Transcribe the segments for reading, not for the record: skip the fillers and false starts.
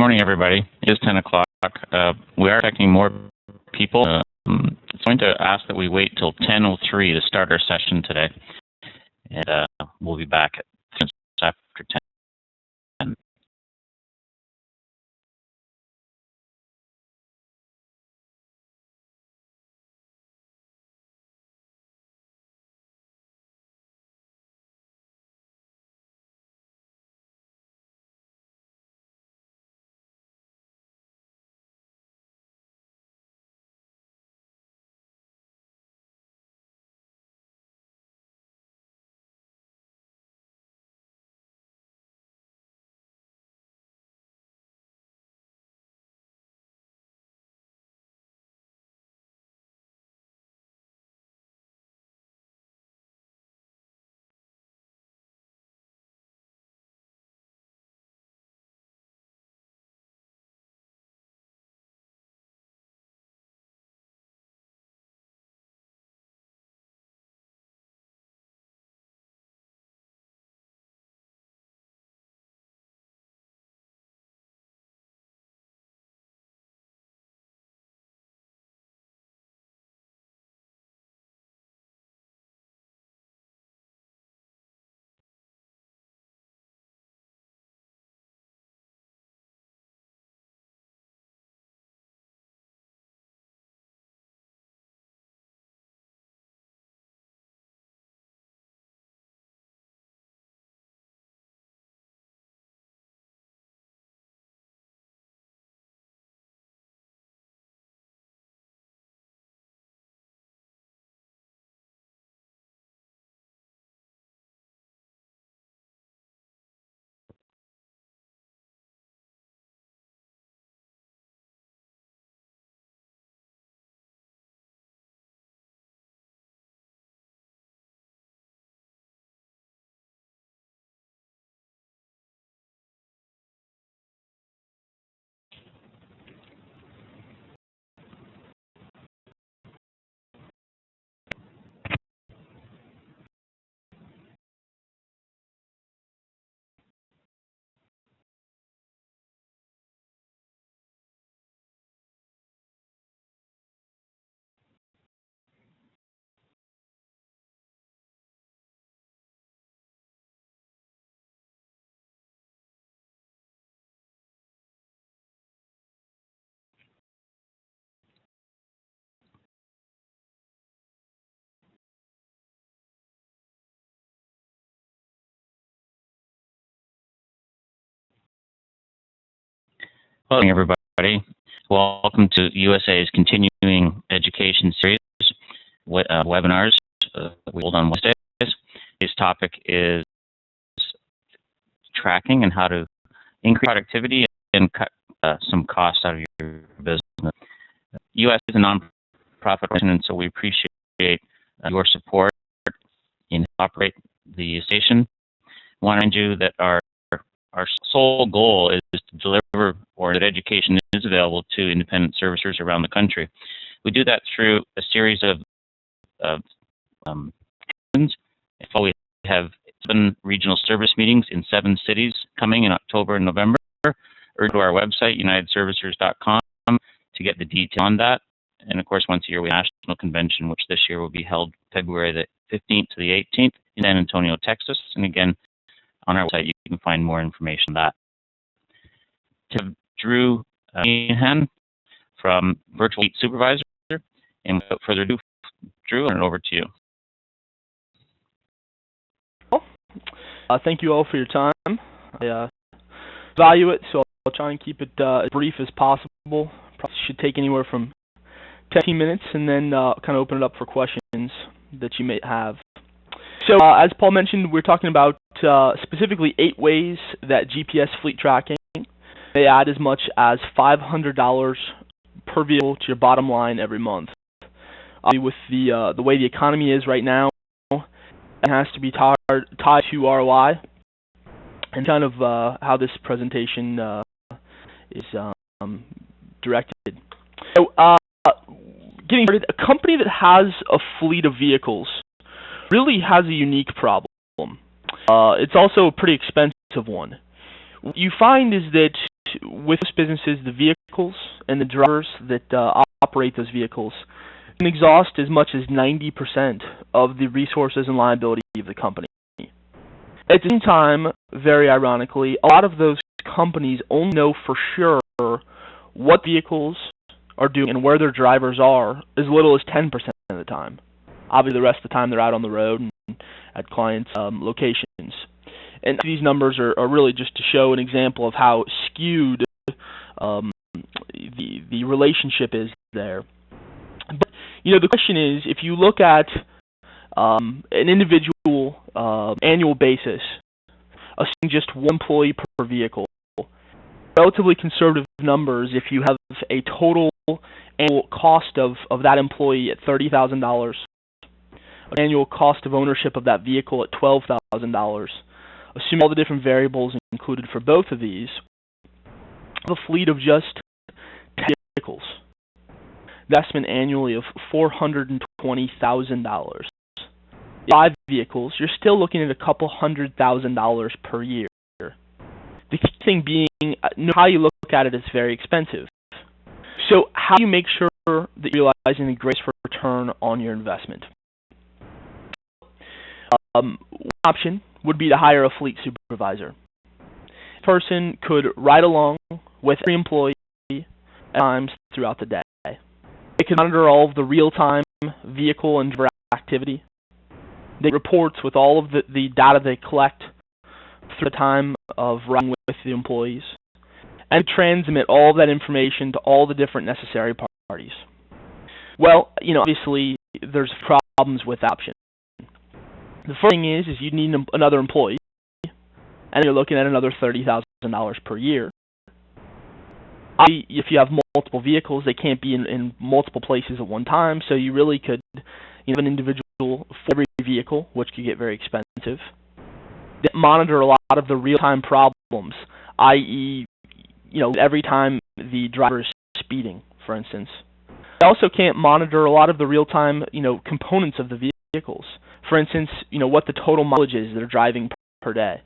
morning, everybody. It is 10 o'clock. We are expecting more people. It's going to ask that we wait till 10:03 to start our session today. And we'll be back after 10. Hello, everybody. Welcome to USA's Continuing Education Series webinars we hold on Wednesdays. Today's topic is tracking and how to increase productivity and cut some costs out of your business. US is a nonprofit organization, and so we appreciate your support in operate the station. I want to remind you that our sole goal is to deliver, or that education is available to independent servicers around the country. We do that through a series of we have 7 regional service meetings in 7 cities coming in October and November. Or to our website, unitedservicers.com, to get the detail on that. And of course, once a year we have a national convention, which this year will be held February the 15th to the 18th in San Antonio, Texas. And again, on our website, you can find more information on that. To Drew Meehan from Virtual Fleet Supervisor. And without further ado, Drew, I'll turn it over to you. Thank you all for your time. I value it, so I'll try and keep it as brief as possible. Probably should take anywhere from 10 minutes, and then kind of open it up for questions that you may have. So as Paul mentioned, we're talking about specifically 8 ways that GPS fleet tracking may add as much as $500 per vehicle to your bottom line every month. With the way the economy is right now, it has to be tied to ROI, and kind of how this presentation is directed. So, getting started, a company that has a fleet of vehicles really has a unique problem. It's also a pretty expensive one. What you find is that with those businesses, the vehicles and the drivers that operate those vehicles can exhaust as much as 90% of the resources and liability of the company. At the same time, very ironically, a lot of those companies only know for sure what vehicles are doing and where their drivers are as little as 10% of the time. Obviously, the rest of the time they're out on the road and at clients' locations. And these numbers are really just to show an example of how skewed the relationship is there. But, the question is, if you look at an individual annual basis, assuming just one employee per vehicle, relatively conservative numbers, if you have a total annual cost of that employee at $30,000, an annual cost of ownership of that vehicle at $12,000, assuming all the different variables included for both of these, a fleet of just 10 vehicles, investment annually of $420,000. 5 vehicles, you're still looking at a couple $100,000 per year. The key thing being, how you look at it is very expensive. So how do you make sure that you're realizing the greatest return on your investment? One option would be to hire a fleet supervisor. This person could ride along with every employee at times throughout the day. They can monitor all of the real-time vehicle and driver activity. They reports with all of the data they collect through the time of riding with the employees, and transmit all of that information to all the different necessary parties. Well, obviously there's problems with that option. The first thing is you need another employee, and you're looking at another $30,000 per year. If you have multiple vehicles, they can't be in multiple places at one time, so you really could have an individual for every vehicle, which could get very expensive. They monitor a lot of the real-time problems, i.e., every time the driver is speeding, for instance. They also can't monitor a lot of the real-time, components of the vehicles. For instance, what the total mileage is they're driving per day.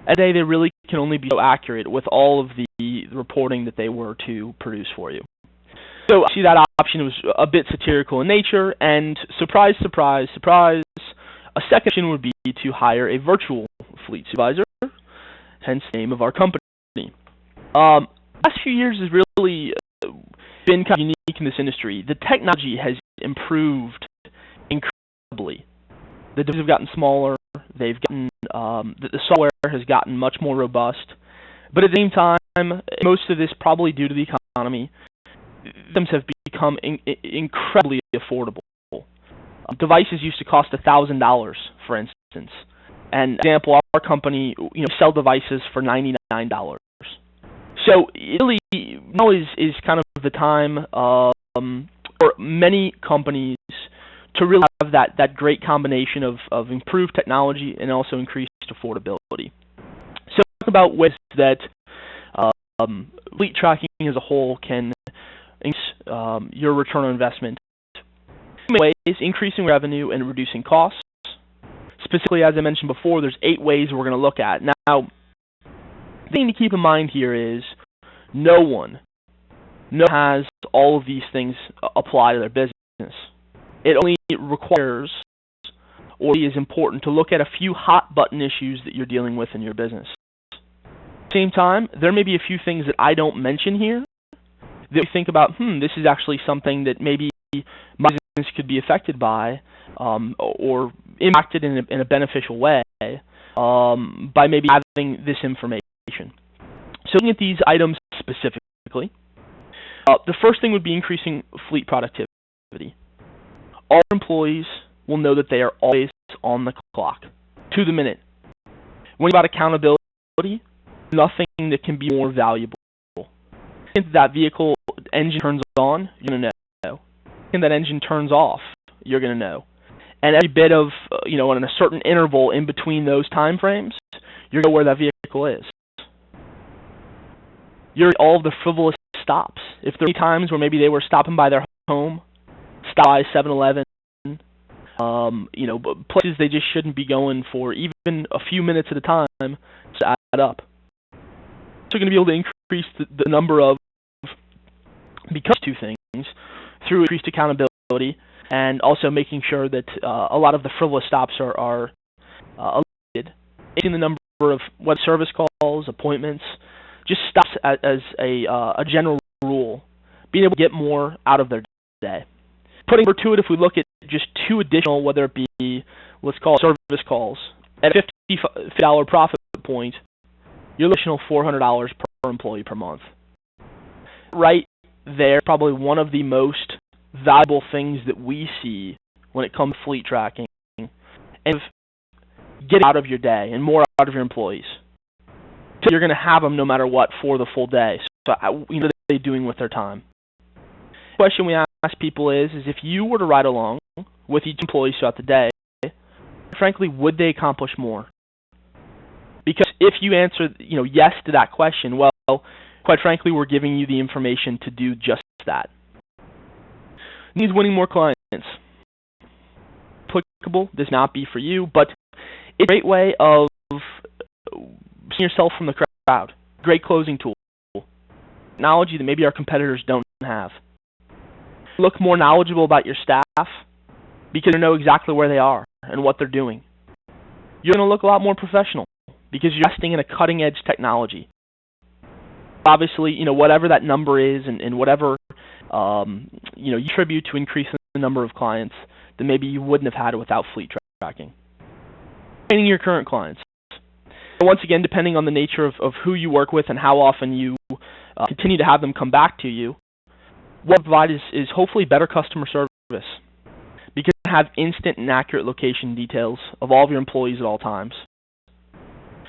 A day, they really can only be so accurate with all of the reporting that they were to produce for you. So, see, that option was a bit satirical in nature, and surprise, surprise, surprise, a second option would be to hire a virtual fleet supervisor, hence the name of our company. The last few years has really been kind of unique in this industry. The technology has improved incredibly. The devices have gotten smaller. They've gotten the software has gotten much more robust. But at the same time, most of this probably due to the economy, systems have become incredibly affordable. Devices used to cost $1,000, for instance. And example, our company, sell devices for $99. So really, now is kind of the time for many companies to really have that great combination of improved technology and also increased affordability. So talk about ways that fleet tracking as a whole can increase your return on investment. In ways, increasing revenue and reducing costs. Specifically, as I mentioned before, there's 8 ways we're going to look at. Now, the thing to keep in mind here is no one has all of these things apply to their business. It only requires or is important to look at a few hot button issues that you're dealing with in your business. At the same time, there may be a few things that I don't mention here that we think about, this is actually something that maybe my business could be affected by or impacted in a beneficial way by maybe having this information. So looking at these items specifically, the first thing would be increasing fleet productivity. All employees will know that they are always on the clock, to the minute. When you talk about accountability, nothing that can be more valuable. If that vehicle engine turns on, you're going to know. If that engine turns off, you're going to know. And every bit of, in a certain interval in between those time frames, you're going to know where that vehicle is. You're all of the frivolous stops. If there are times where maybe they were stopping by their home, stop by 7-Eleven, places they just shouldn't be going for even a few minutes at a time to add up. So you're going to be able to increase the number of, because two things, through increased accountability and also making sure that a lot of the frivolous stops are eliminated. Increasing the number of web service calls, appointments, just stops as a general rule, being able to get more out of their day. Putting more to it, if we look at just two additional, whether it be, let's call it service calls, at a $50 profit point, you're additional $400 per employee per month. Right there, probably one of the most valuable things that we see when it comes to fleet tracking, and get out of your day and more out of your employees. So you're going to have them no matter what for the full day. So what are they doing with their time? The question we ask people is if you were to ride along with each employee throughout the day, frankly, would they accomplish more? Because if you answer, yes to that question, well, quite frankly, we're giving you the information to do just that. Needs winning more clients. Applicable, does not be for you, but it's a great way of seeing yourself from the crowd. Great closing tool. Technology that maybe our competitors don't have. Look more knowledgeable about your staff because you know exactly where they are and what they're doing. You're going to look a lot more professional because you're investing in a cutting-edge technology. Obviously, whatever that number is and whatever you attribute to increasing the number of clients that maybe you wouldn't have had without fleet tracking. Training your current clients. Once again, depending on the nature of who you work with and how often you continue to have them come back to you, what we provide is hopefully better customer service, because you have instant and accurate location details of all of your employees at all times.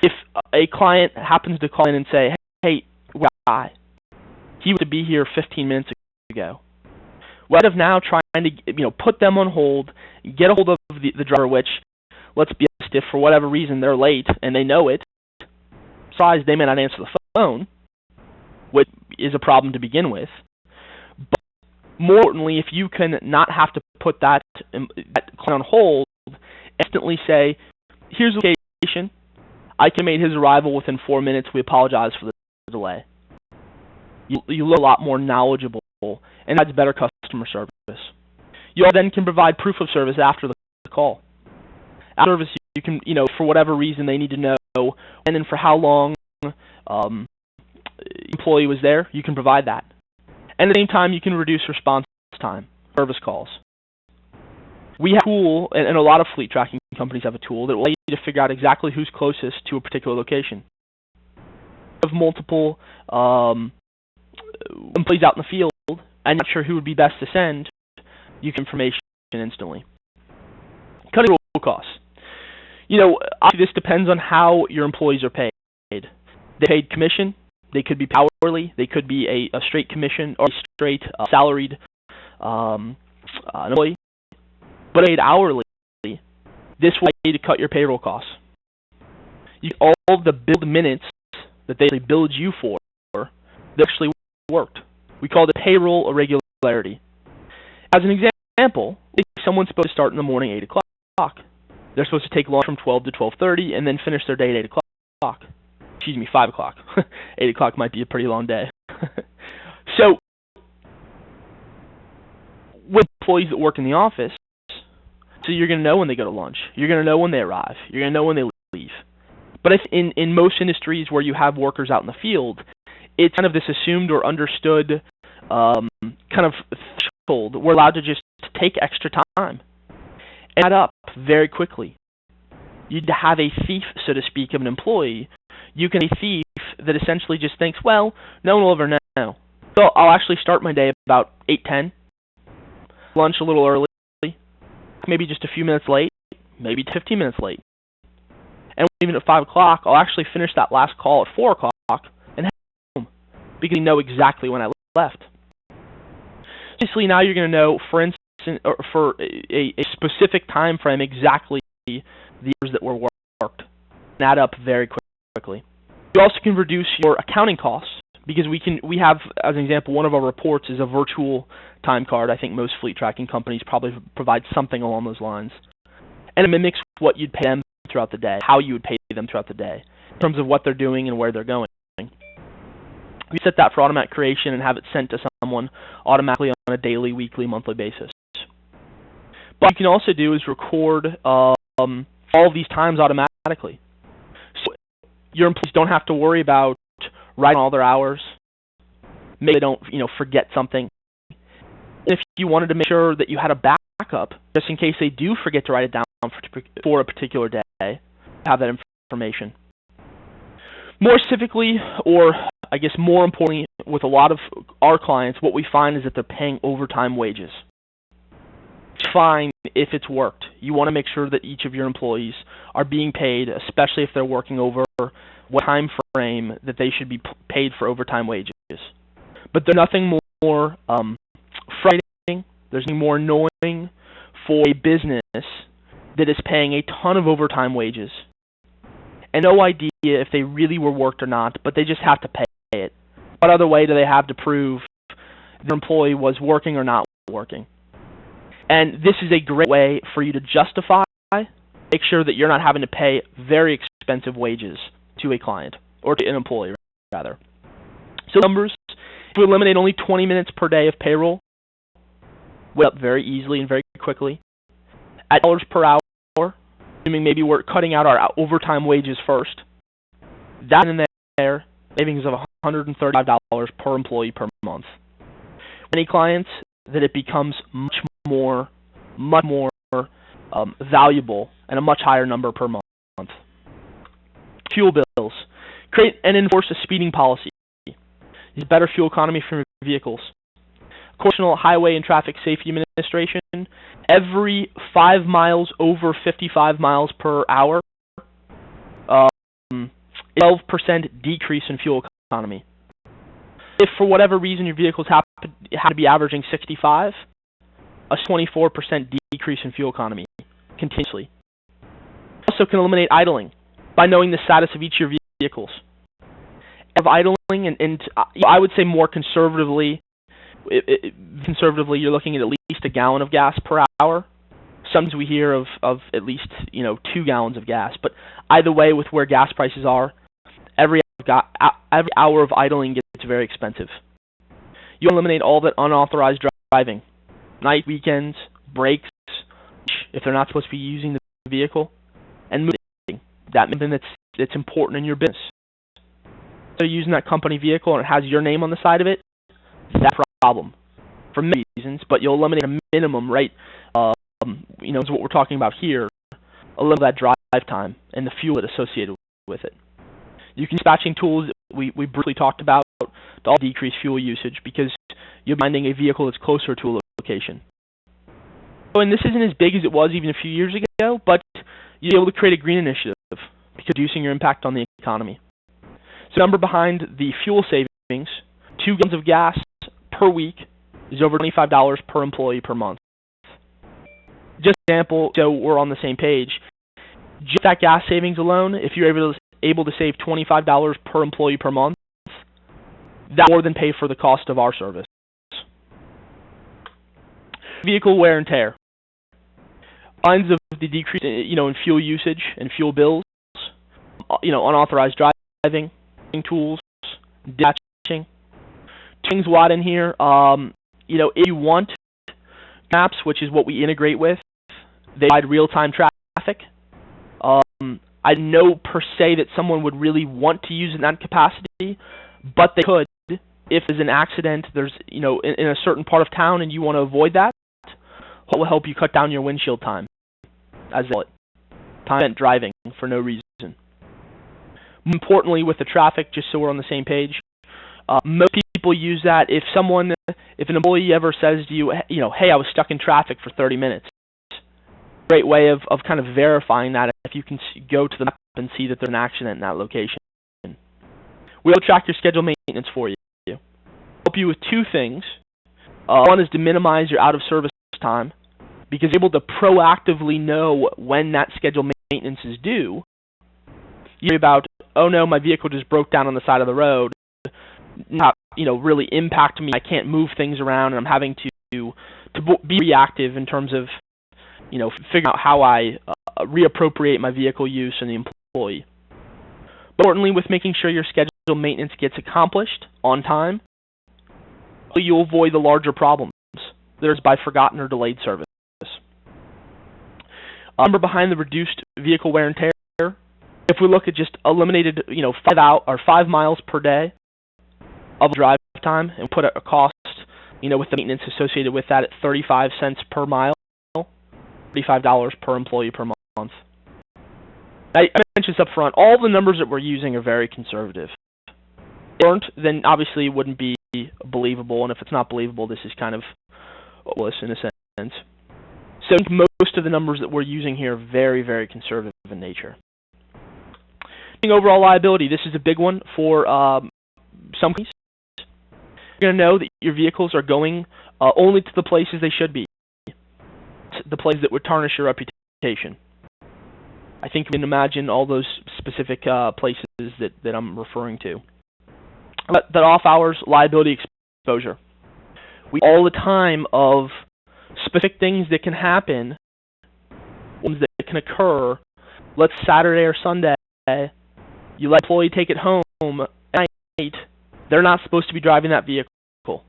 If a client happens to call in and say, hey, guy, he was to be here 15 minutes ago, instead of now trying to put them on hold, get a hold of the driver, which, let's be honest, if for whatever reason they're late and they know it, surprised they may not answer the phone, which is a problem to begin with. But more importantly, if you can not have to put that client on hold, instantly say, here's the location, I can make his arrival within 4 minutes, we apologize for the delay. You look a lot more knowledgeable, and that's better customer service. You then can provide proof of service after the call. After service, you can, for whatever reason they need to know, and then for how long employee was there, you can provide that. And at the same time, you can reduce response time, service calls. We have a tool, and a lot of fleet tracking companies have a tool that will allow you to figure out exactly who's closest to a particular location. Of multiple employees out in the field, and not sure who would be best to send, you can information instantly. Cutting roll costs. Obviously this depends on how your employees are paid. They're paid commission, they could be hourly, they could be a straight commission or a straight salaried employee. But paid hourly, this will allow you to cut your payroll costs. All of the billed minutes that they billed you for, they actually worked. We call it payroll irregularity. As an example, if someone's supposed to start in the morning 8 o'clock, they're supposed to take lunch from 12 to 12:30 and then finish their day at 8 o'clock. 5 o'clock. 8 o'clock might be a pretty long day. So, with employees that work in the office, so you're going to know when they go to lunch. You're going to know when they arrive. You're going to know when they leave. But if in most industries where you have workers out in the field, it's kind of this assumed or understood kind of threshold. We're allowed to just take extra time and add up very quickly. You'd have a thief, so to speak, of an employee. You can have a thief that essentially just thinks, well, no one will ever know. So I'll actually start my day about 8:10, lunch a little early, maybe just a few minutes late, maybe 15 minutes late. And even at 5 o'clock, I'll actually finish that last call at 4 o'clock and head home because you know exactly when I left. Obviously, now you're going to know, for instance, or for a specific time frame, exactly the hours that were worked, and add up very quickly. You also can reduce your accounting costs because we have, as an example, one of our reports is a virtual time card. I think most fleet tracking companies probably provide something along those lines, and it mimics what you'd pay them throughout the day, how you would pay them throughout the day, in terms of what they're doing and where they're going. We set that for automatic creation and have it sent to someone automatically on a daily, weekly, monthly basis. But what you can also do is record all these times automatically. So your employees don't have to worry about writing all their hours. Maybe they don't, forget something. And if you wanted to make sure that you had a backup, just in case they do forget to write it down for a particular day, have that information. More specifically, or I guess more importantly, with a lot of our clients, what we find is that they're paying overtime wages. It's fine if it's worked. You want to make sure that each of your employees are being paid, especially if they're working over what time frame that they should be paid for overtime wages. But there's nothing more frightening, there's nothing more annoying for a business that is paying a ton of overtime wages and no idea if they really were worked or not, but they just have to pay it. What other way do they have to prove their employee was working or not working? And this is a great way for you to justify, make sure that you're not having to pay very expensive wages to a client, or to an employee, rather. So numbers, if we eliminate only 20 minutes per day of payroll, weigh up very easily and very quickly. At dollars per hour, assuming maybe we're cutting out our overtime wages first, that in there, savings of $135 per employee per month. Many clients that it becomes much more valuable and a much higher number per month. Fuel bills. Create and enforce a speeding policy. Use better fuel economy for vehicles. National Highway and Traffic Safety Administration, every 5 miles over 55 miles per hour, 12% decrease in fuel economy. If for whatever reason your vehicles have to be averaging 65, a 24% decrease in fuel economy continuously. Also can eliminate idling by knowing the status of each of your vehicles. Of idling, and I would say more conservatively, you're looking at least a gallon of gas per hour. Sometimes we hear of at least 2 gallons of gas. But either way, with where gas prices are, every hour of idling gets very expensive. You eliminate all that unauthorized driving, night, weekends, breaks, if they're not supposed to be using the vehicle, and moving. That's something that's important in your business. So using that company vehicle and it has your name on the side of it, that's a problem for many reasons, but you'll eliminate a minimum, right? Is what we're talking about here. Eliminate that drive time and the fuel associated with it. You can dispatching tools we briefly talked about to all decrease fuel usage because you're finding a vehicle that's closer to a location. And this isn't as big as it was even a few years ago, but you're able to create a green initiative because reducing your impact on the economy. So the number behind the fuel savings, 2 gallons of gas per week is over $25 per employee per month. Just an example, so we're on the same page. Just that gas savings alone, if you're able to save $25 per employee per month, that more than pay for the cost of our service. Vehicle wear and tear. Signs of the decrease, in fuel usage and fuel bills. Unauthorized driving, tools, dispatching. Things wide in here. If you want maps, which is what we integrate with, they provide real-time traffic. I know per se that someone would really want to use in that capacity, but they could if there's an accident. There's in a certain part of town, and you want to avoid that. What will help you cut down your windshield time, as they call it, time spent driving for no reason. Importantly, with the traffic, just so we're on the same page, most people use that if an employee ever says to you, hey, I was stuck in traffic for 30 minutes. Great way of kind of verifying that if you can go to the map and see that there's an accident in that location. We'll track your scheduled maintenance for you. Help you with 2 things. One is to minimize your out-of-service time, because you're able to proactively know when that scheduled maintenance is due. You worry about, oh no, my vehicle just broke down on the side of the road. Not, really impact me. I can't move things around, and I'm having to be reactive in terms of, figuring out how I reappropriate my vehicle use and the employee. But importantly, with making sure your scheduled maintenance gets accomplished on time, you'll avoid the larger problems there's by forgotten or delayed service. Number behind the reduced vehicle wear and tear, if we look at just eliminated, 5 miles per day of drive time and put a cost, with the maintenance associated with that at 35 cents per mile, $35 per employee per month. I mentioned this up front. All the numbers that we're using are very conservative. If they weren't, then obviously it wouldn't be believable, and if it's not believable, this is kind of hopeless in a sense. So I think most of the numbers that we're using here are very, very conservative in nature. Overall liability, this is a big one for some companies. You're going to know that your vehicles are going only to the places they should be, the places that would tarnish your reputation. I think you can imagine all those specific places that I'm referring to. That off-hours liability exposure. We all the time of specific things that can happen, ones that can occur. Let's Saturday or Sunday, you let an employee take it home at night. They're not supposed to be driving that vehicle.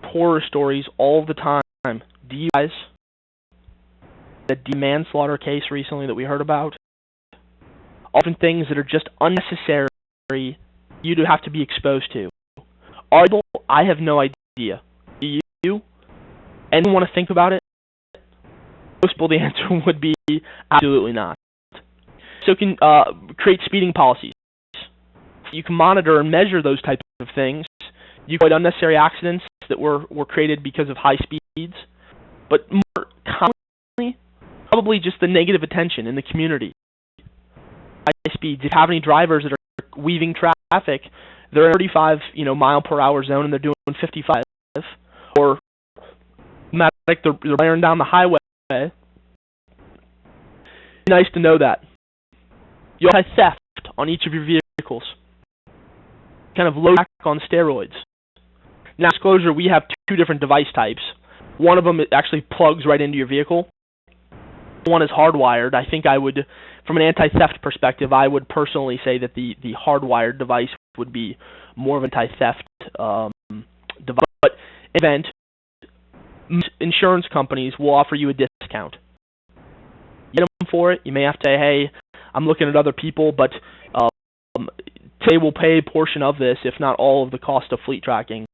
Horror stories all the time. DUIs, the manslaughter case recently that we heard about. Often things that are just unnecessary you to have to be exposed to. I have no idea. Do you? Anyone want to think about it? Most people, the answer would be absolutely not. So you can create speeding policies. You can monitor and measure those types of things. You can avoid unnecessary accidents that were created because of high speeds. But more commonly, probably just the negative attention in the community. High speeds. If you have any drivers that are weaving traffic, they're in a 35 mile per hour zone and they're doing 55, or like they're blaring down the highway. It's nice to know that. You also have theft on each of your vehicles. Kind of low back on steroids. Now, disclosure, we have 2 different device types. One of them actually plugs right into your vehicle. One is hardwired. I think I would, from an anti-theft perspective, I would personally say that the hardwired device would be more of an anti-theft device. But in the event, insurance companies will offer you a discount. You get them for it. You may have to say, hey, I'm looking at other people, but they will pay a portion of this, if not all of the cost of fleet tracking.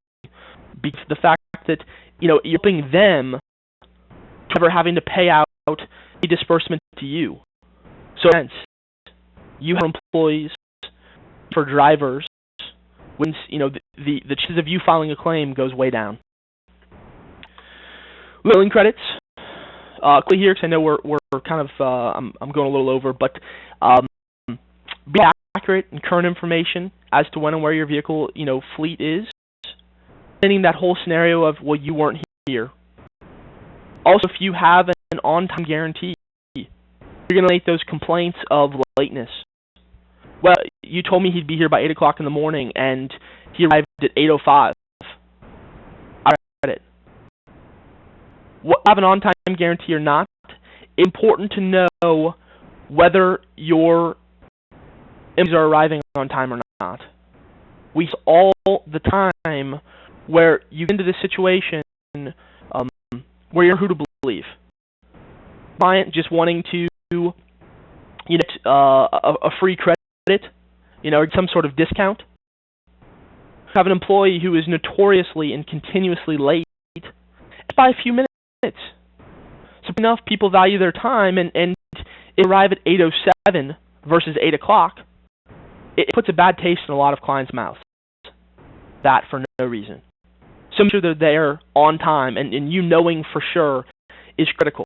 Because the fact that you're helping them to never having to pay out a disbursement to you. So you have employees for drivers. When the chances of you filing a claim goes way down. Billing credits. Quickly here, because I know we're kind of I'm going a little over, but be accurate and current information as to when and where your vehicle fleet is. Ending that whole scenario of you weren't here. Also, if you have an on-time guarantee, you're going to make those complaints of lateness. Well, you told me he'd be here by 8 o'clock in the morning, and he arrived at 8:05. I read it. Have an on-time guarantee or not, it's important to know whether your employees are arriving on time or not. We see all the time where you get into this situation where you're who to believe. Client just wanting to get a free credit, or some sort of discount. Have an employee who is notoriously and continuously late by a few minutes. So enough people value their time, and arrive at 8:07 versus 8 o'clock. It puts a bad taste in a lot of clients' mouths. That for no reason. So make sure they're there on time, and knowing for sure is critical.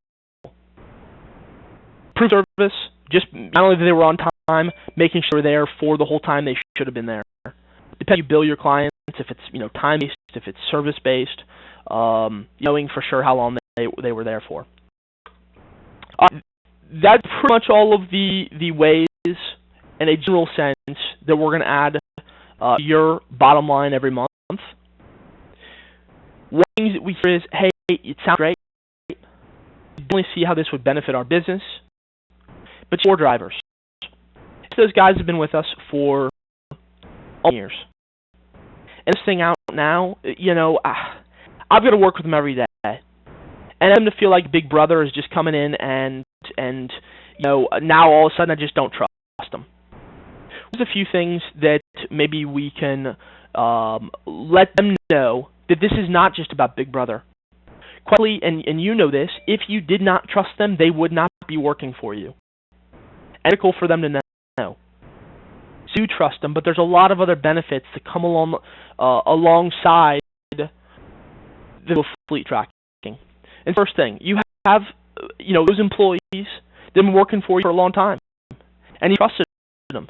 Proof of service, just not only that they were on time, making sure they're there for the whole time they should have been there. Depending you bill your clients, if it's time-based, if it's service-based, knowing for sure how long they were there for. That's pretty much all of the ways, in a general sense, that we're going to add your bottom line every month. One thing that we hear is, hey, it sounds great. We only see how this would benefit our business. But for drivers, those guys have been with us for all years. And this thing out now, I've got to work with them every day. And I'm to feel like Big Brother is just coming in and now all of a sudden I just don't trust them. There's a few things that maybe we can let them know that this is not just about Big Brother. Quickly, and you know this, if you did not trust them, they would not be working for you. And it's critical for them to know. So you trust them, but there's a lot of other benefits that come along alongside the fleet tracking. And first thing, you have those employees that have been working for you for a long time, and you trusted them.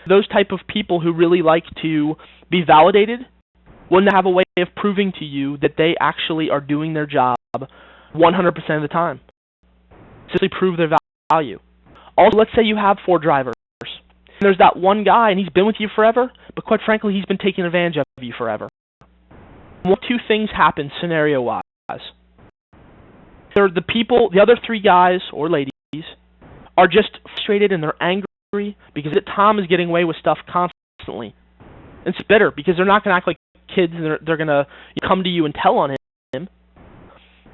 Those type of people who really like to be validated will have a way of proving to you that they actually are doing their job 100% of the time. Simply prove their value. Also, let's say you have 4 drivers. And there's that one guy, and he's been with you forever, but quite frankly, he's been taking advantage of you forever. One of 2 things happen scenario-wise. The other 3 guys or ladies are just frustrated and they're angry because Tom is getting away with stuff constantly. And it's bitter because they're not going to act like kids and they're going to come to you and tell on him.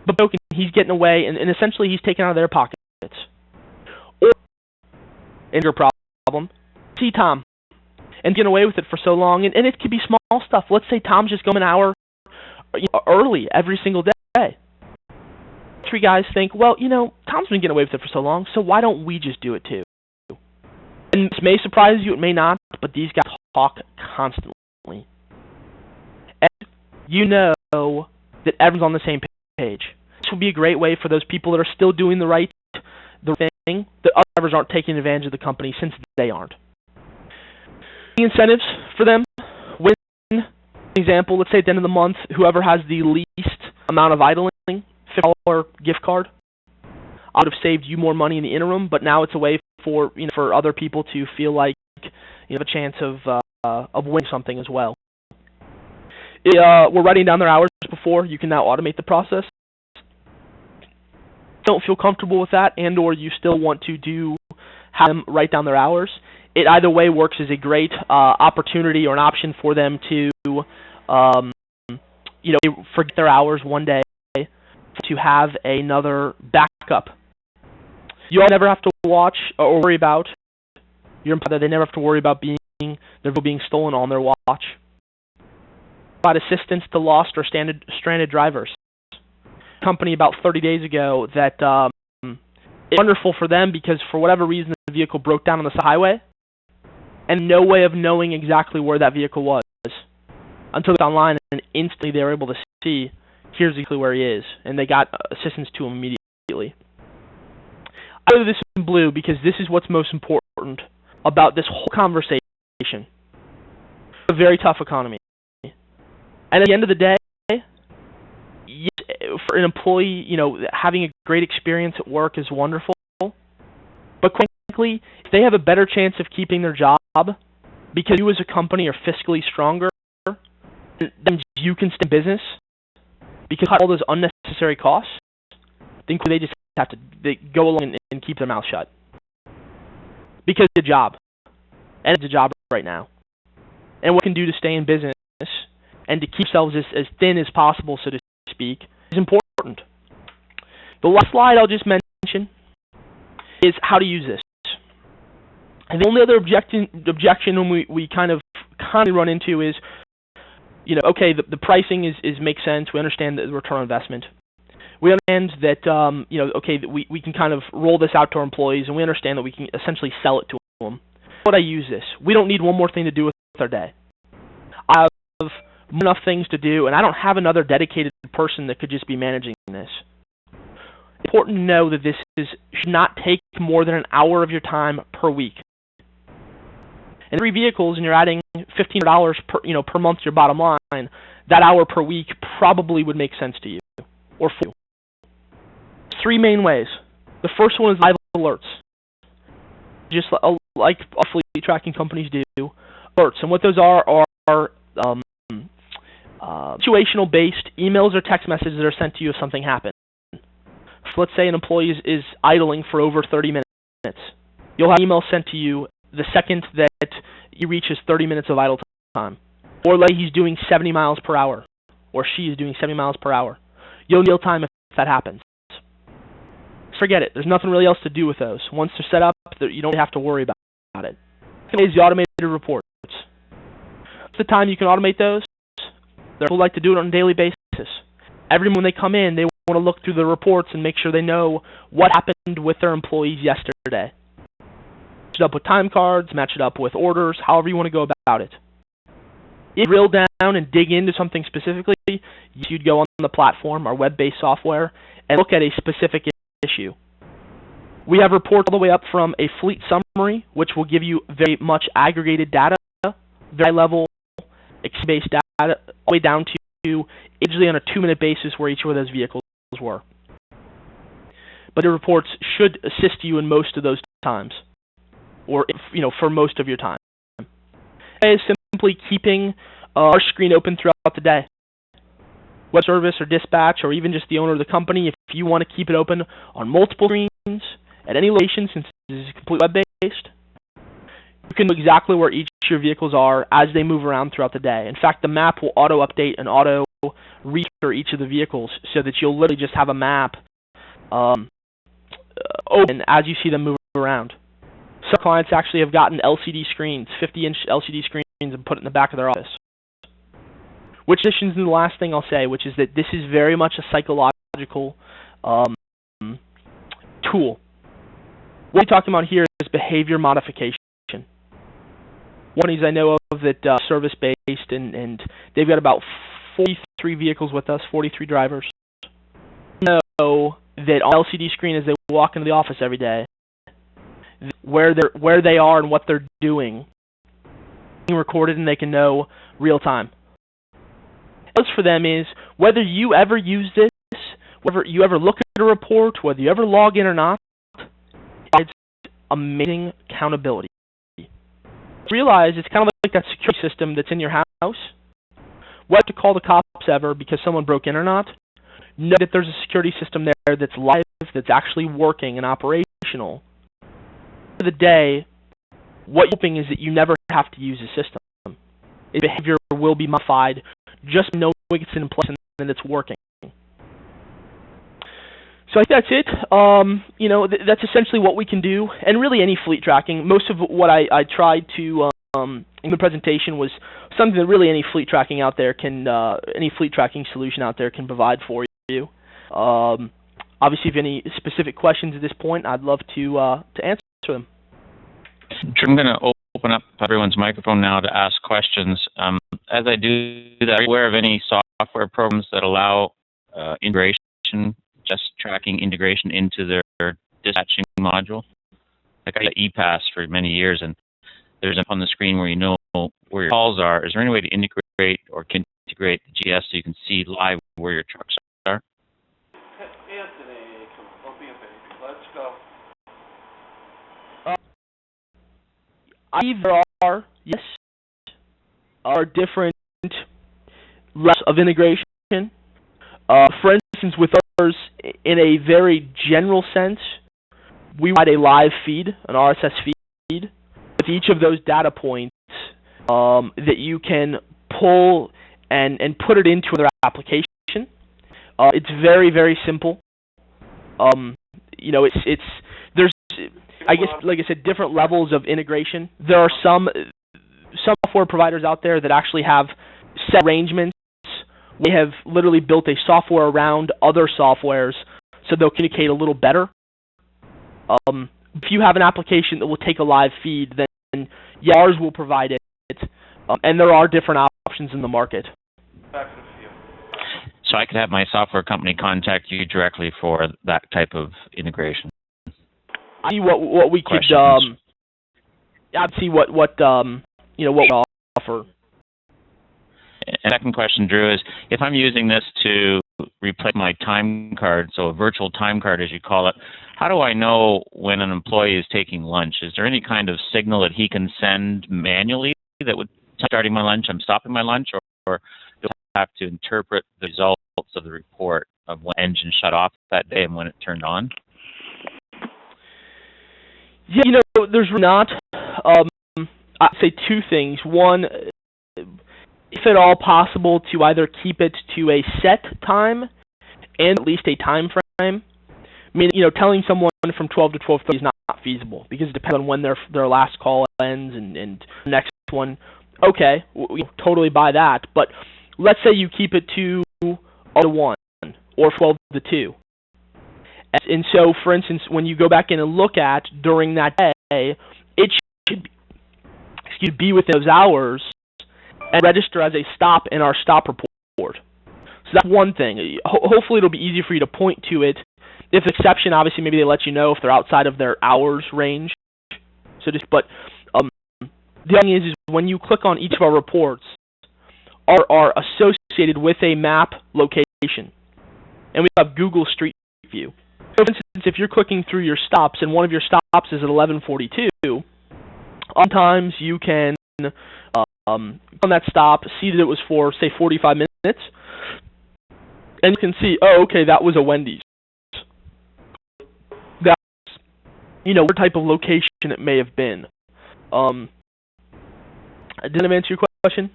But he's getting away and essentially he's taking out of their pockets. Or, and your problem, see Tom and getting away with it for so long. And it could be small stuff. Let's say Tom's just going an hour early every single day. 3 guys think, well, Tom's been getting away with it for so long, so why don't we just do it too? And this may surprise you, it may not, but these guys talk constantly. And you know that everyone's on the same page. This will be a great way for those people that are still doing the right thing, that others aren't taking advantage of the company since they aren't. The incentives for them, when, for example, let's say at the end of the month, whoever has the least amount of idling, $50 gift card. I would have saved you more money in the interim, but now it's a way for other people to feel like you have a chance of winning something as well. We're writing down their hours before. You can now automate the process. Don't feel comfortable with that, and/or you still want to have them write down their hours. It either way works as a great opportunity or an option for them to forget their hours one day, to have another backup. You never have to watch or worry about your employee. They never have to worry about their vehicle being stolen on their watch. Provide assistance to lost or stranded drivers. Company about 30 days ago that it's wonderful for them because for whatever reason the vehicle broke down on the highway and no way of knowing exactly where that vehicle was until it's online, and instantly they were able to see here's exactly where he is, and they got assistance to him immediately. I do this in blue because this is what's most important about this whole conversation. A very tough economy. And at the end of the day, yes, for an employee, having a great experience at work is wonderful. But quite frankly, if they have a better chance of keeping their job because you as a company are fiscally stronger, then you can stay in business because of all those unnecessary costs, then they just have to go along and keep their mouth shut. Because it's a job. And it's a job right now. And what we can do to stay in business and to keep ourselves as thin as possible, so to speak, is important. The last slide I'll just mention is how to use this. And the only other objection we kind of run into is, okay, the pricing makes sense. We understand the return on investment. We understand that, that we can kind of roll this out to our employees, and we understand that we can essentially sell it to them. How would I use this? We don't need one more thing to do with our day. I have enough things to do, and I don't have another dedicated person that could just be managing this. It's important to know that this should not take more than an hour of your time per week. And 3 vehicles, and you're adding $1,500 per month to your bottom line, that hour per week probably would make sense to you, or for you. 3 main ways. The first one is live alerts, just like fleet tracking companies do. Alerts, and what those are situational based emails or text messages that are sent to you if something happens. So let's say an employee is idling for over 30 minutes. You'll have an email sent to you the second that you reach his 30 minutes of idle time. Or like he's doing 70 miles per hour, or she is doing 70 miles per hour. You'll need real time if that happens. Forget it. There's nothing really else to do with those. Once they're set up, you don't have to worry about it. Second is the automated reports. At the time you can automate those, people like to do it on a daily basis. Every when they come in, they want to look through the reports and make sure they know what happened with their employees yesterday. Match it up with time cards, match it up with orders, however you want to go about it. If you drill down and dig into something specifically, you'd go on the platform, our web-based software, and look at a specific issue. We have reports all the way up from a fleet summary, which will give you very much aggregated data, very high-level, based data, all the way down to usually on a 2-minute basis where each of those vehicles were. But the reports should assist you in most of those times, or for most of your time. It is simply keeping our screen open throughout the day. Web service or dispatch, or even just the owner of the company, if you want to keep it open on multiple screens at any location, since it is completely web-based, you can know exactly where each of your vehicles are as they move around throughout the day. In fact, the map will auto-update and auto-read for each of the vehicles, so that you'll literally just have a map open as you see them move around. Some clients actually have gotten LCD screens, 50-inch LCD screens, and put it in the back of their office. Which additions in the last thing I'll say, which is that this is very much a psychological tool. What we're talking about here is behavior modification. One of these I know of that service-based, and they've got about 43 vehicles with us, 43 drivers. Know that on LCD screen as they walk into the office every day, where they are and what they're doing, being recorded, and they can know real time. For them is whether you ever use this, whether you ever look at a report, whether you ever log in or not, it's amazing accountability. Realize it's kind of like that security system that's in your house. Whether to call the cops ever because someone broke in or not, know that there's a security system there that's live, that's actually working and operational. At the end of the day, what you're hoping is that you never have to use the system. Its behavior will be modified just knowing it's in place and that it's working. So I think that's it. That's essentially what we can do, and really any fleet tracking. Most of what I tried to in the presentation was something that really any fleet tracking out there any fleet tracking solution out there can provide for you. Obviously, if you have any specific questions at this point, I'd love to answer them. I'm going to open up everyone's microphone now to ask questions. As I do that, are you aware of any software programs that allow integration, just tracking integration into their dispatching module? Like I got ePass for many years, and there's up on the screen where you know where your calls are. Is there any way to integrate or can integrate the GPS so you can see live where your trucks are? Anthony, come on, let's go. There are, yes, are different levels of integration. For instance, with ours, in a very general sense, we provide a live feed, an RSS feed, with each of those data points that you can pull and put it into their application. It's very, very simple. There's, I guess, like I said, different levels of integration. There are some software providers out there that actually have set arrangements. They have literally built a software around other softwares so they'll communicate a little better. If you have an application that will take a live feed, then ours will provide it. And there are different options in the market. So I could have my software company contact you directly for that type of integration. I see what we could. I'd see what we offer. And second question, Drew, is if I'm using this to replace my time card, so a virtual time card as you call it, how do I know when an employee is taking lunch? Is there any kind of signal that he can send manually that would starting my lunch, I'm stopping my lunch, or do I have to interpret the results of the report of when engine shut off that day and when it turned on? Yeah, there's not. I'd say two things. One, at all possible, to either keep it to a set time and at least a time frame. I mean, telling someone from 12 to 12:30 is not feasible because it depends on when their last call ends and the next one. Okay, we totally buy that. But let's say you keep it to 1 or 12 to 2. And so, for instance, when you go back in and look at during that day, it should be within those hours and register as a stop in our stop report. So that's one thing. Hopefully it'll be easy for you to point to it. If exception, obviously maybe they let you know if they're outside of their hours range. But the other thing is when you click on each of our reports, are associated with a map location. And we have Google Street View. So for instance, if you're clicking through your stops and one of your stops is at 11:42, sometimes you can on that stop see that it was for, say, 45 minutes, and you can see, oh, okay, that was a Wendy's. That's, what type of location it may have been. Did I answer your question?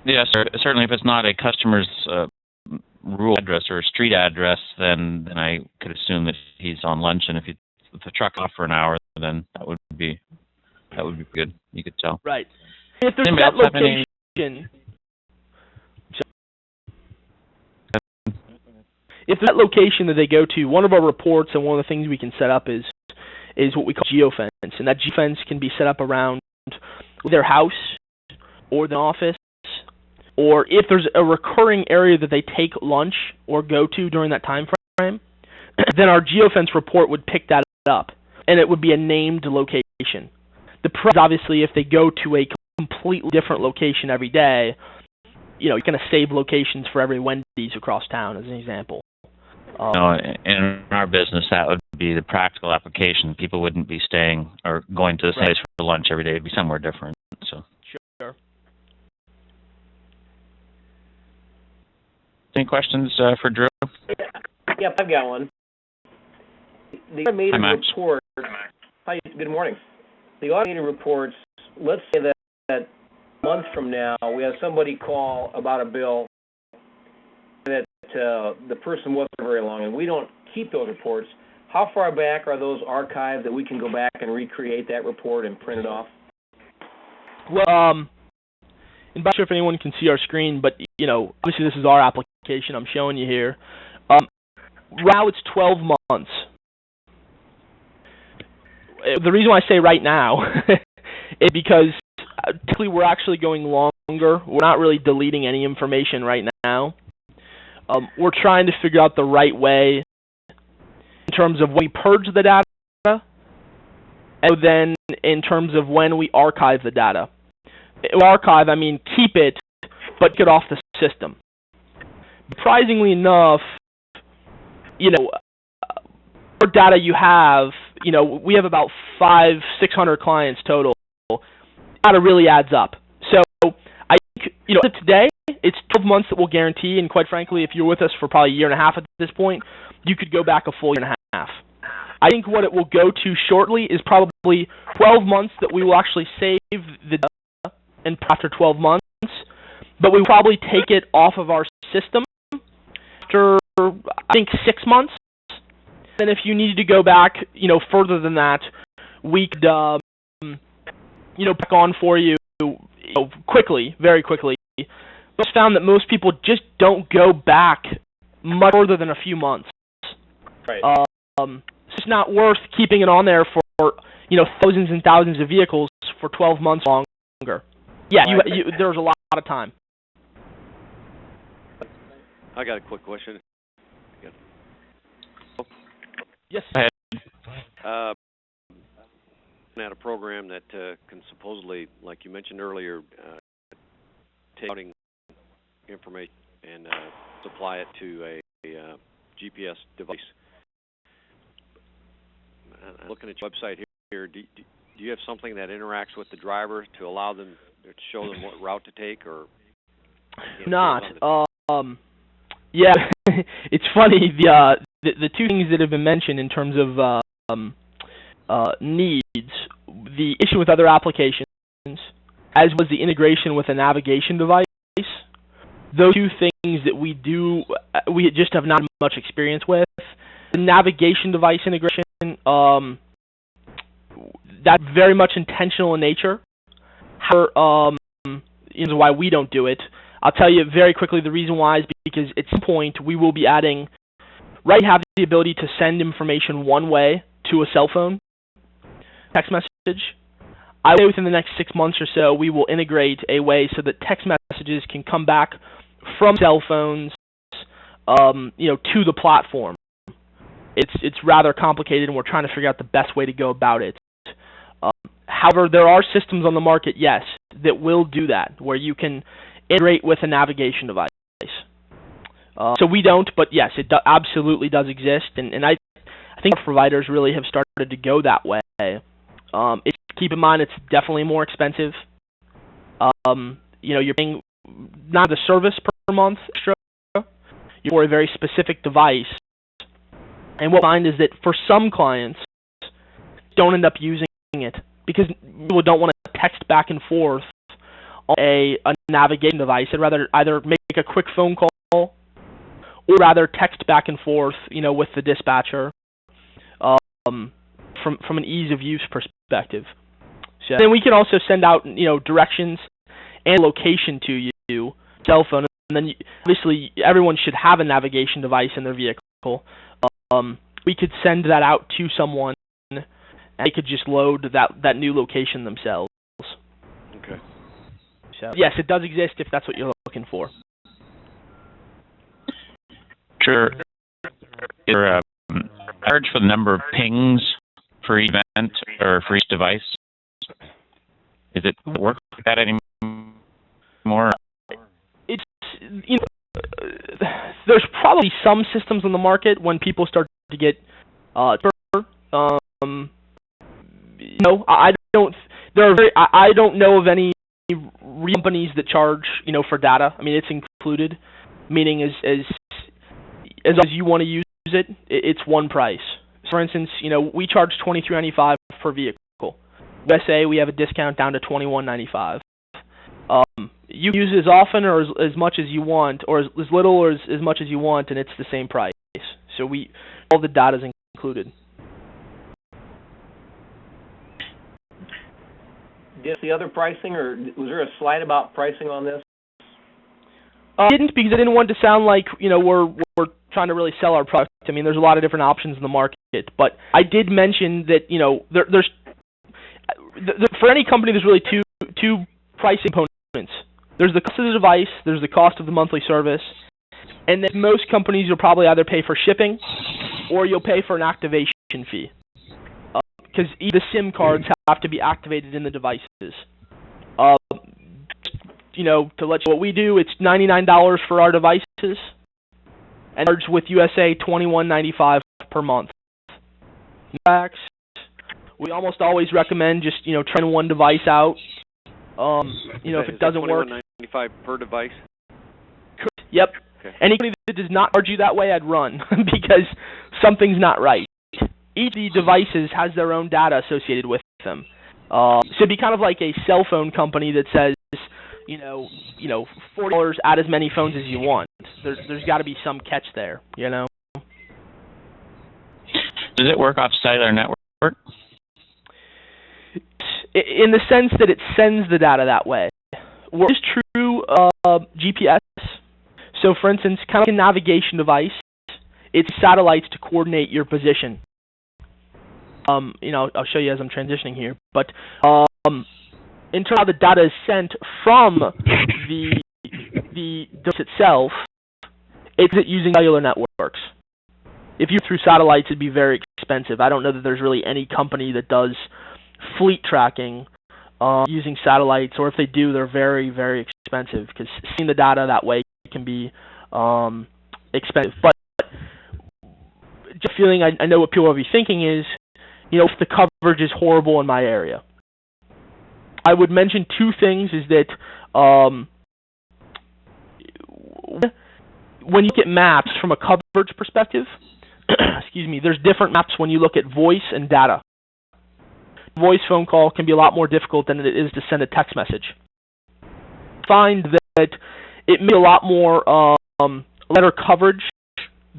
Yes, certainly if it's not a customer's rural address or a street address, then I could assume that he's on lunch, and if the truck off for an hour, then that would be good. You could tell. Right. If there's that location, if that location that they go to, one of our reports and one of the things we can set up is what we call geofence, and that geofence can be set up around their house or the office, or if there's a recurring area that they take lunch or go to during that time frame, then our geofence report would pick that up, and it would be a named location. The problem is obviously if they go to a completely different location every day, you're going to save locations for every Wendy's across town, as an example. In our business, that would be the practical application. People wouldn't be staying or going to the same place for lunch every day. It'd be somewhere different. So. Sure. Any questions for Drew? Yep, I've got one. The automated report. Hi, good morning. The automated reports, let's say that a month from now we have somebody call about a bill that the person wasn't very long, and we don't keep those reports. How far back are those archived that we can go back and recreate that report and print it off? Well, I'm not sure if anyone can see our screen, but obviously this is our application I'm showing you here. Now it's 12 months. The reason why I say right now is because typically we're actually going longer. We're not really deleting any information right now. We're trying to figure out the right way in terms of when we purge the data, and then in terms of when we archive the data. Archive, I mean keep it, but get off the system. Surprisingly enough, what data you have, we have about 500-600 clients total. Data really adds up. So I think, as of today, it's 12 months that we'll guarantee, and quite frankly, if you're with us for probably a year and a half at this point, you could go back a full year and a half. I think what it will go to shortly is probably 12 months that we will actually save the data and after 12 months, but we will probably take it off of our system after, I think, 6 months. And if you needed to go back, further than that, we could, back on for you, quickly, very quickly. But I found that most people just don't go back much further than a few months. Right. It's just not worth keeping it on there for, thousands and thousands of vehicles for 12 months longer. Yeah, there's a lot of time. I got a quick question. Yes. Go ahead. At a program that can supposedly, like you mentioned earlier, take out information and supply it to a GPS device. Looking at your website here, do you have something that interacts with the driver to allow them to show them what route to take, or? Not. Yeah, it's funny. The two things that have been mentioned in terms of needs, the issue with other applications, as was the integration with a navigation device. Those two things that we just have not much experience with. The navigation device integration, that's very much intentional in nature. However, is why we don't do it. I'll tell you very quickly the reason why is because at some point we will be adding, right, have the ability to send information one way to a cell phone text message. I would say within the next 6 months or so we will integrate a way so that text messages can come back from cell phones to the platform. It's rather complicated and we're trying to figure out the best way to go about it. However, there are systems on the market, yes, that will do that, where you can integrate with a navigation device. So we don't, but yes, it absolutely does exist, and I think providers really have started to go that way. Keep in mind, it's definitely more expensive. You're paying not the service per month extra, you're for a very specific device. And what we find is that for some clients, don't end up using it because people don't want to text back and forth on a navigation device. They'd rather either make a quick phone call or rather text back and forth, with the dispatcher from an ease of use perspective. So then we can also send out, directions and location to you, cell phone, and then obviously everyone should have a navigation device in their vehicle. We could send that out to someone, and they could just load that new location themselves. Okay. So yes, it does exist if that's what you're looking for. Sure. Is there a charge for the number of pings for each event or for each device? Is it work like that anymore? It's there's probably some systems on the market when people start to get I don't know of any companies that charge for data. I mean, it's included, meaning as you want to use it, it's one price. For instance, we charge $23.95 per vehicle. USA, we have a discount down to $21.95. You can use it as often or as much as you want, or as little or as much as you want, and it's the same price. So all the data is included. Did the other pricing, or was there a slide about pricing on this? I didn't, because I didn't want it to sound like we're trying to really sell our product. I mean, there's a lot of different options in the market, but I did mention that there's for any company there's really two pricing components. There's the cost of the device, there's the cost of the monthly service, and then most companies you'll probably either pay for shipping or you'll pay for an activation fee, because the SIM cards have to be activated in the devices. To let you know what we do, it's $99 for our devices, and charge with USA $21.95 per month. We almost always recommend just trying one device out. If it doesn't work, $21.95 per device. Yep. Okay. Anybody that does not charge you that way, I'd run because something's not right. Each of the devices has their own data associated with them. So it'd be kind of like a cell phone company that says, $40, add as many phones as you want. There's got to be some catch there, Does it work off cellular network? In the sense that it sends the data that way. What is true GPS? So, for instance, kind of like a navigation device, it's satellites to coordinate your position. I'll show you as I'm transitioning here. But in terms of how the data is sent from the device itself, it's using cellular networks. If you through satellites, it'd be very expensive. I don't know that there's really any company that does fleet tracking using satellites, or if they do, they're very, very expensive, because seeing the data that way can be expensive. But just feeling, I know what people will be thinking is, if the coverage is horrible in my area. I would mention two things, is that when you get maps from a coverage perspective, there's different maps when you look at voice and data. Voice phone call can be a lot more difficult than it is to send a text message. find that it made a lot more letter coverage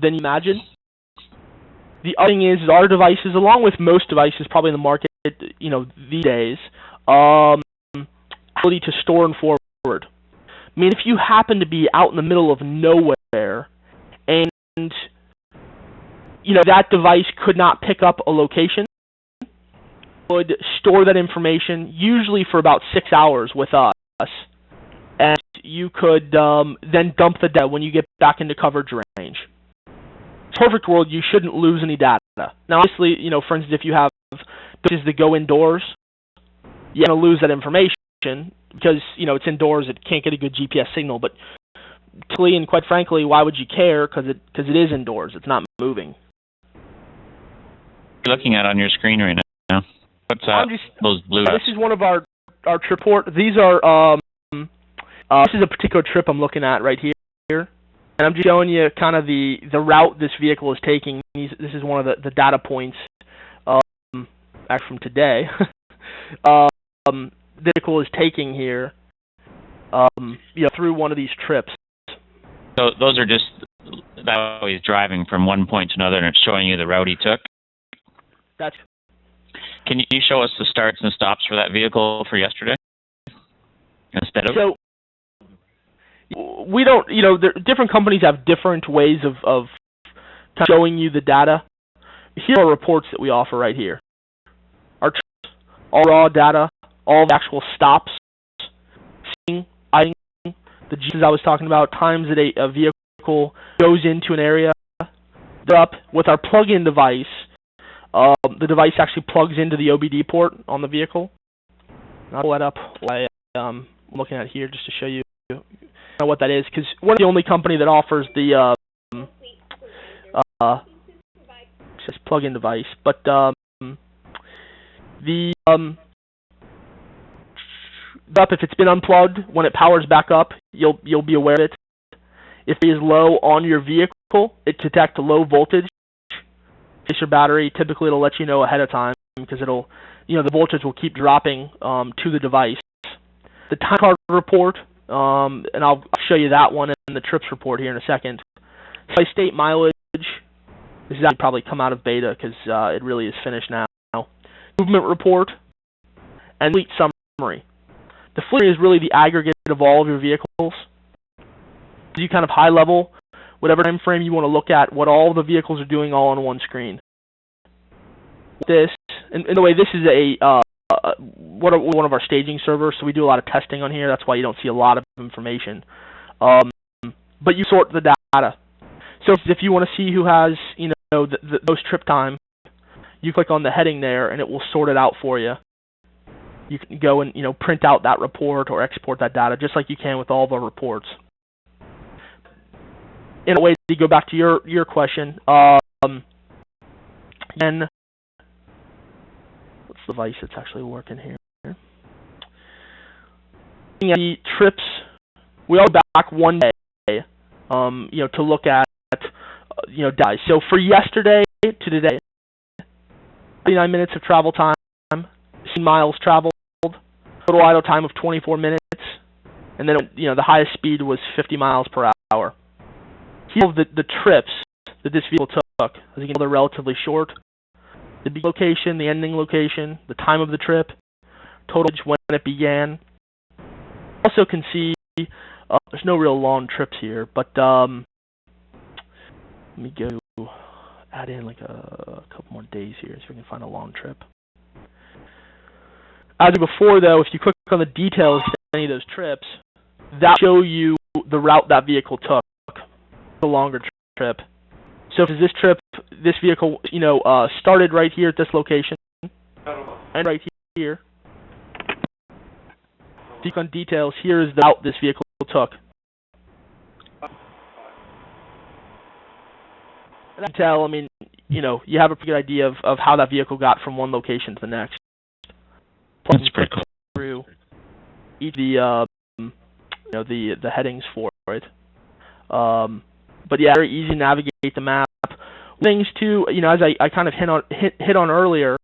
than you imagine. The other thing is our devices, along with most devices probably in the market, these days, ability to store and forward. I mean, if you happen to be out in the middle of nowhere and that device could not pick up a location, would store that information usually for about 6 hours with us, and you could then dump the data when you get back into coverage range. Perfect world, you shouldn't lose any data. Now, obviously, for instance, if you have devices that go indoors, you're going to lose that information because, it's indoors, it can't get a good GPS signal. But, and quite frankly, why would you care? Because it is indoors. It's not moving. What are you looking at on your screen right now? What's that? Those blue dots? This is one of our trip port. These are, this is a particular trip I'm looking at right here. And I'm just showing you kind of the route this vehicle is taking. This is one of the data points actually from today. The vehicle is taking here through one of these trips. So those are just that way he's driving from one point to another, and it's showing you the route he took? Can you show us the starts and stops for that vehicle for yesterday? Instead of... So, we don't, different companies have different ways of showing you the data. Here are reports that we offer right here. All raw data, all the actual stops, seeing, eyeing, the G's I was talking about, times that a vehicle goes into an area. They're up with our plug-in device. The device actually plugs into the OBD port on the vehicle. I'll pull that up while I'm looking at it here just to show you what that is, because we're the only company that offers the just plug-in device. But if it's been unplugged, when it powers back up, you'll be aware of it. If it is low on your vehicle, it detects low voltage. It's your battery. Typically, it'll let you know ahead of time because it'll, the voltage will keep dropping to the device. The time card report. And I'll show you that one in the trips report here in a second. By state mileage, this has actually probably come out of beta because it really is finished now. Movement report and fleet summary. The fleet is really the aggregate of all of your vehicles. You kind of high level, whatever time frame you want to look at, what all the vehicles are doing all on one screen. This, and in the way this is one of our staging servers, so we do a lot of testing on here. That's why you don't see a lot of information. But you sort the data. So if you want to see who has, the most trip time, you click on the heading there, and it will sort it out for you. You can go and print out that report or export that data, just like you can with all of our reports. In a way, to go back to your question, and what's the device that's actually working here? The trips, we all back one day, to look at, dies. So for yesterday to today, 39 minutes of travel time, 16 miles traveled, total idle time of 24 minutes, and then, the highest speed was 50 miles per hour. Here are the trips that this vehicle took. As you can tell, they're relatively short. The beginning location, the ending location, the time of the trip, total when it began. Also can see there's no real long trips here, but let me go add in like a couple more days here so we can find a long trip. As before, though, if you click on the details of any of those trips, that will show you the route that vehicle took, the longer trip. So if this trip, this vehicle, started right here at this location, and right here. Click on details. Here is the route this vehicle took. And I can tell, I mean, you have a pretty good idea of how that vehicle got from one location to the next. Plus, that's pretty cool. Through each of the headings for it. But yeah, very easy to navigate the map. Things too, as I kind of hit on earlier.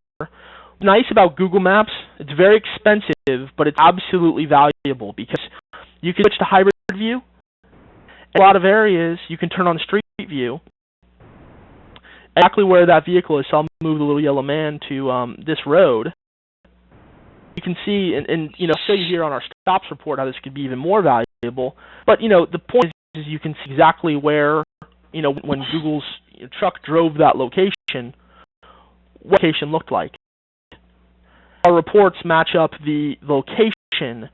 Nice about Google Maps, it's very expensive, but it's absolutely valuable because you can switch to hybrid view. In a lot of areas, you can turn on street view. Exactly where that vehicle is, so I'll move the little yellow man to this road. You can see, and show you here on our stops report how this could be even more valuable. But the point is you can see exactly where, when Google's truck drove that location, what location looked like. Our reports match up the location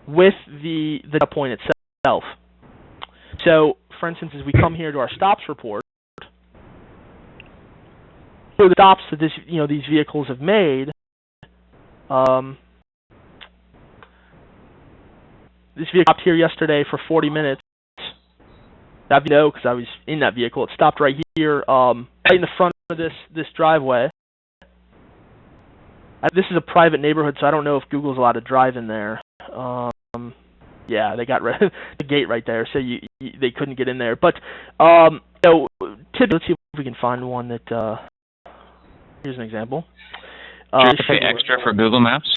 with the data point itself. So, for instance, as we come here to our stops report, for the stops that these vehicles have made, this vehicle stopped here yesterday for 40 minutes. That because I was in that vehicle. It stopped right here, right in the front of this driveway. This is a private neighborhood, so I don't know if Google's allowed to drive in there. Yeah, they got the gate right there, so they couldn't get in there. But typically, let's see if we can find one that. Here's an example. Do you have to pay extra for Google Maps?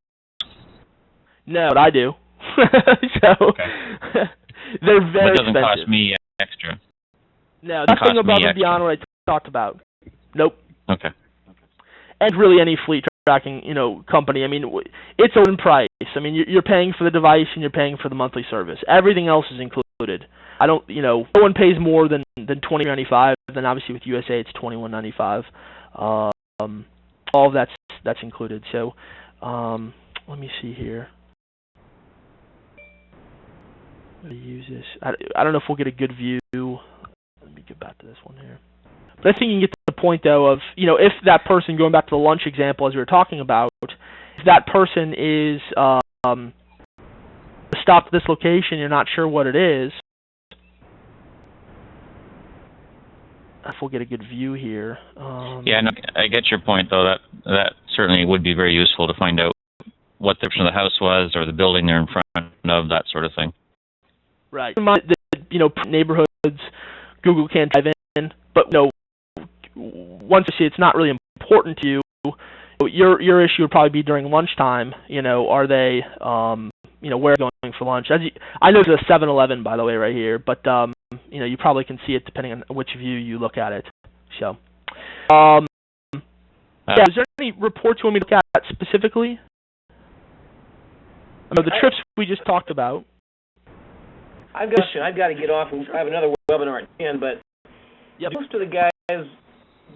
No, but I do. So they're very expensive. It doesn't cost me extra. No, nothing above and beyond what I talked about. Nope. Okay. And really any fleet tracking, company. I mean, it's own price. I mean, you're paying for the device and you're paying for the monthly service. Everything else is included. I don't, no one pays more than $20.95. Then obviously with USA it's $21.95. All of that's included. So, let me see here. I'm gonna use this. I don't know if we'll get a good view. Let me get back to this one here. But I think you can get to the point, though, of, if that person, going back to the lunch example as we were talking about, if that person is stopped at this location, you're not sure what it is, if we'll get a good view here. Yeah, no, I get your point, though. That certainly would be very useful to find out what the direction of the house was or the building they're in front of, that sort of thing. Right. Neighborhoods, Google can't drive in, but once you see it's not really important to you, your issue would probably be during lunchtime. Are they, where are they going for lunch? I know there's a 7-Eleven, by the way, right here, but you probably can see it depending on which view you look at it. So, is there any reports you want me to look at specifically? I know the trips we just talked about. I've got to get off and I have another webinar at 10, but most of the guys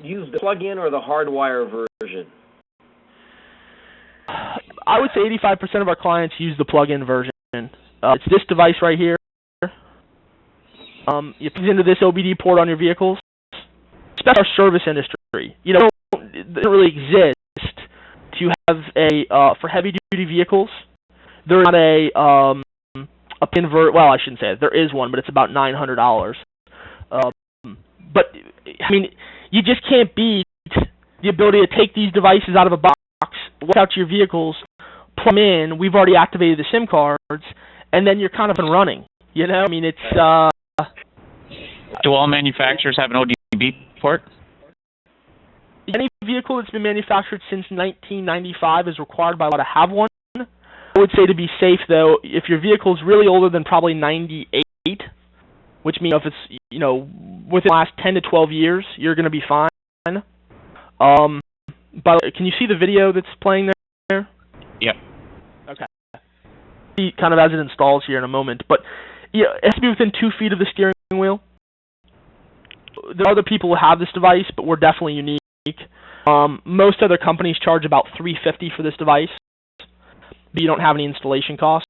use the plug-in or the hardwire version? I would say 85% of our clients use the plug-in version. It's this device right here. You plug into this OBD port on your vehicles. Especially our service industry. It doesn't really exist to have for heavy-duty vehicles. There's not a convert. Well, I shouldn't say it. There is one, but it's about $900. But I mean, you just can't beat the ability to take these devices out of a box, walk out to your vehicles, plug them in. We've already activated the SIM cards, and then you're kind of running. I mean, it's. Do all manufacturers have an ODB port? Any vehicle that's been manufactured since 1995 is required by law to have one. I would say to be safe, though, if your vehicle is really older than probably 98, which means if it's, within the last 10 to 12 years, you're going to be fine. But can you see the video that's playing there? Yep. Okay. See kind of as it installs here in a moment. But it has to be within 2 feet of the steering wheel. There are other people who have this device, but we're definitely unique. Most other companies charge about $350 for this device. But you don't have any installation costs.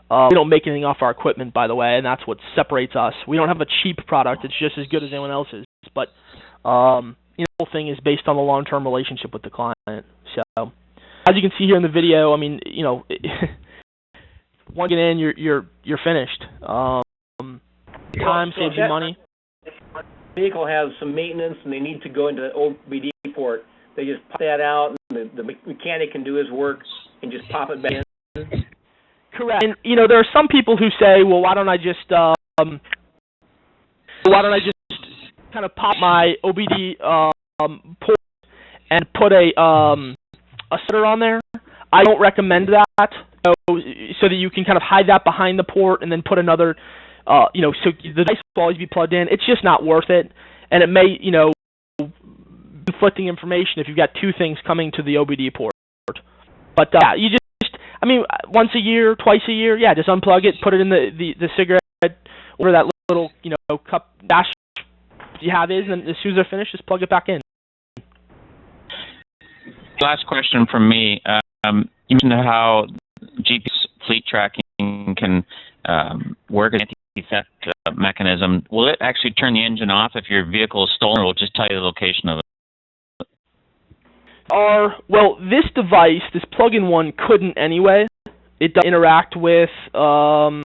We don't make anything off our equipment, by the way, and that's what separates us. We don't have a cheap product. It's just as good as anyone else's. But the whole thing is based on the long-term relationship with the client. So, as you can see here in the video, I mean, once you get in, you're finished. Time saves you money. If the vehicle has some maintenance and they need to go into the OBD port, they just pop that out, and the mechanic can do his work and just pop it back in. Correct. And there are some people who say, well, why don't I just kind of pop my OBD port and put a setter on there? I don't recommend that. know, so that you can kind of hide that behind the port and then put another, you know, so the device will always be plugged in. It's just not worth it, and it may, you know, conflicting information if you've got two things coming to the OBD port. But yeah, you just, I mean, once a year, twice a year, yeah, just unplug it, put it in the cigarette, where that little, you know, cup dash you have is, and then as soon as they're finished, just plug it back in. Last question from me. You mentioned how GPS fleet tracking can work as an anti-theft mechanism. Will it actually turn the engine off if your vehicle is stolen, or will it just tell you the location of it? Well, this device, this plug-in one, couldn't anyway. It does interact with our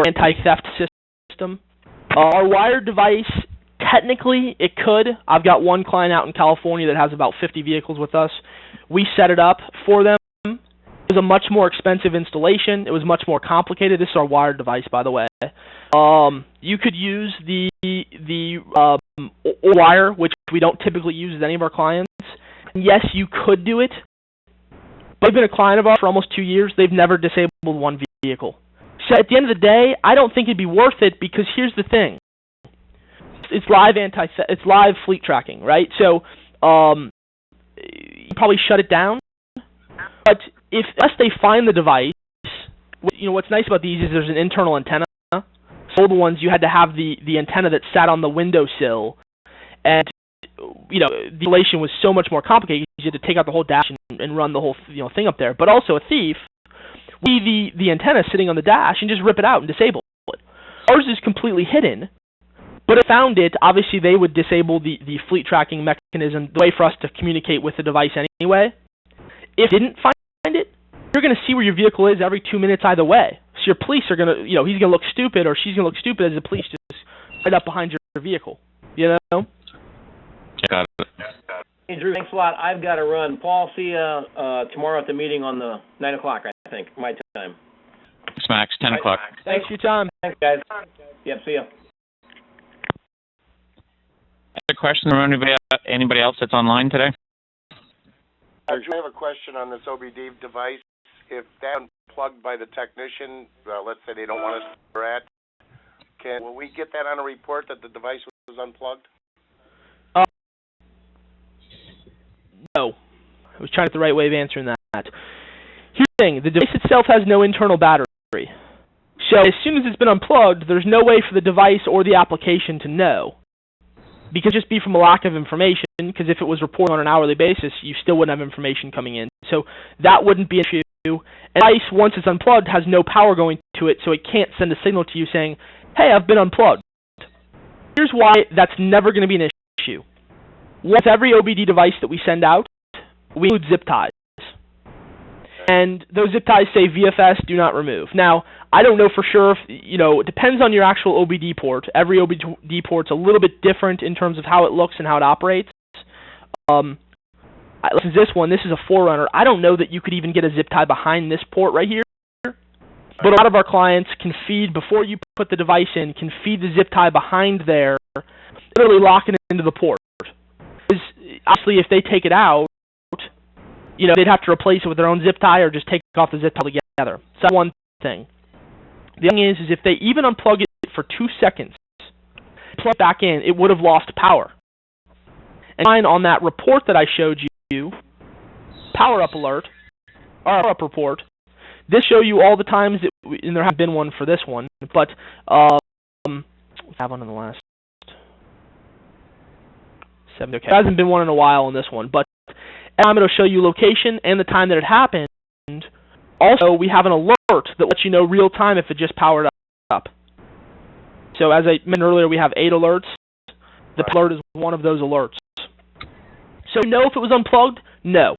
anti-theft system. Our wired device, technically, it could. I've got one client out in California that has about 50 vehicles with us. We set it up for them. It was a much more expensive installation. It was much more complicated. This is our wired device, by the way. You could use the wire, which we don't typically use with any of our clients. And yes, you could do it. But I've been a client of ours for almost 2 years. They've never disabled one vehicle. So at the end of the day, I don't think it'd be worth it, because here's the thing. It's live fleet tracking, right? So you probably shut it down. But unless they find the device, you know, what's nice about these is there's an internal antenna. So the ones you had to have the antenna that sat on the windowsill, and you know, the installation was so much more complicated. You had to take out the whole dash and run the whole, you know, thing up there. But also a thief, the antenna sitting on the dash and just rip it out and disable it. Ours is completely hidden. But if they found it, obviously they would disable the fleet tracking mechanism, the way for us to communicate with the device anyway. If they didn't find it, you're going to see where your vehicle is every 2 minutes either way. So your police are going to, you know, he's going to look stupid, or she's going to look stupid as the police just right up behind your vehicle. You know? Got it. Hey, Drew, thanks a lot. I've got to run. Paul, see you tomorrow at the meeting on the 9 o'clock, I think, my time. Thanks, Max. 10 o'clock. Thanks for your time. Thanks, guys. Yep, see ya. Other question from anybody else that's online today? I have a question on this OBD device. If that's unplugged by the technician, let's say they don't want us to at, will we get that on a report that the device was unplugged? No. I was trying to get the right way of answering that. Here's the thing. The device itself has no internal battery. So as soon as it's been unplugged, there's no way for the device or the application to know. Because it'd just be from a lack of information, because if it was reported on an hourly basis, you still wouldn't have information coming in. So that wouldn't be an issue. And the device, once it's unplugged, has no power going to it, so it can't send a signal to you saying, hey, I've been unplugged. Here's why that's never going to be an issue. Once every OBD device that we send out, we include zip ties. And those zip ties say VFS, do not remove. Now, I don't know for sure if, you know, it depends on your actual OBD port. Every OBD port's a little bit different in terms of how it looks and how it operates. This one, this is a Forerunner. I don't know that you could even get a zip tie behind this port right here. But a lot of our clients can feed, before you put the device in, can feed the zip tie behind there, literally locking it into the port. Because obviously, if they take it out, you know, they'd have to replace it with their own zip tie or just take off the zip tie altogether. So that's one thing. The other thing is if they even unplug it for 2 seconds, plug it back in, it would have lost power. And on that report that I showed you, power up alert, or power up report, this show you all the times that, and there has been one for this one, but we have one in the last 7. Okay, there hasn't been one in a while on this one, but it'll show you location and the time that it happened. Also, we have an alert that lets you know real time if it just powered up. So as I mentioned earlier, we have 8 alerts. The alert is one of those alerts. So you know if it was unplugged? No.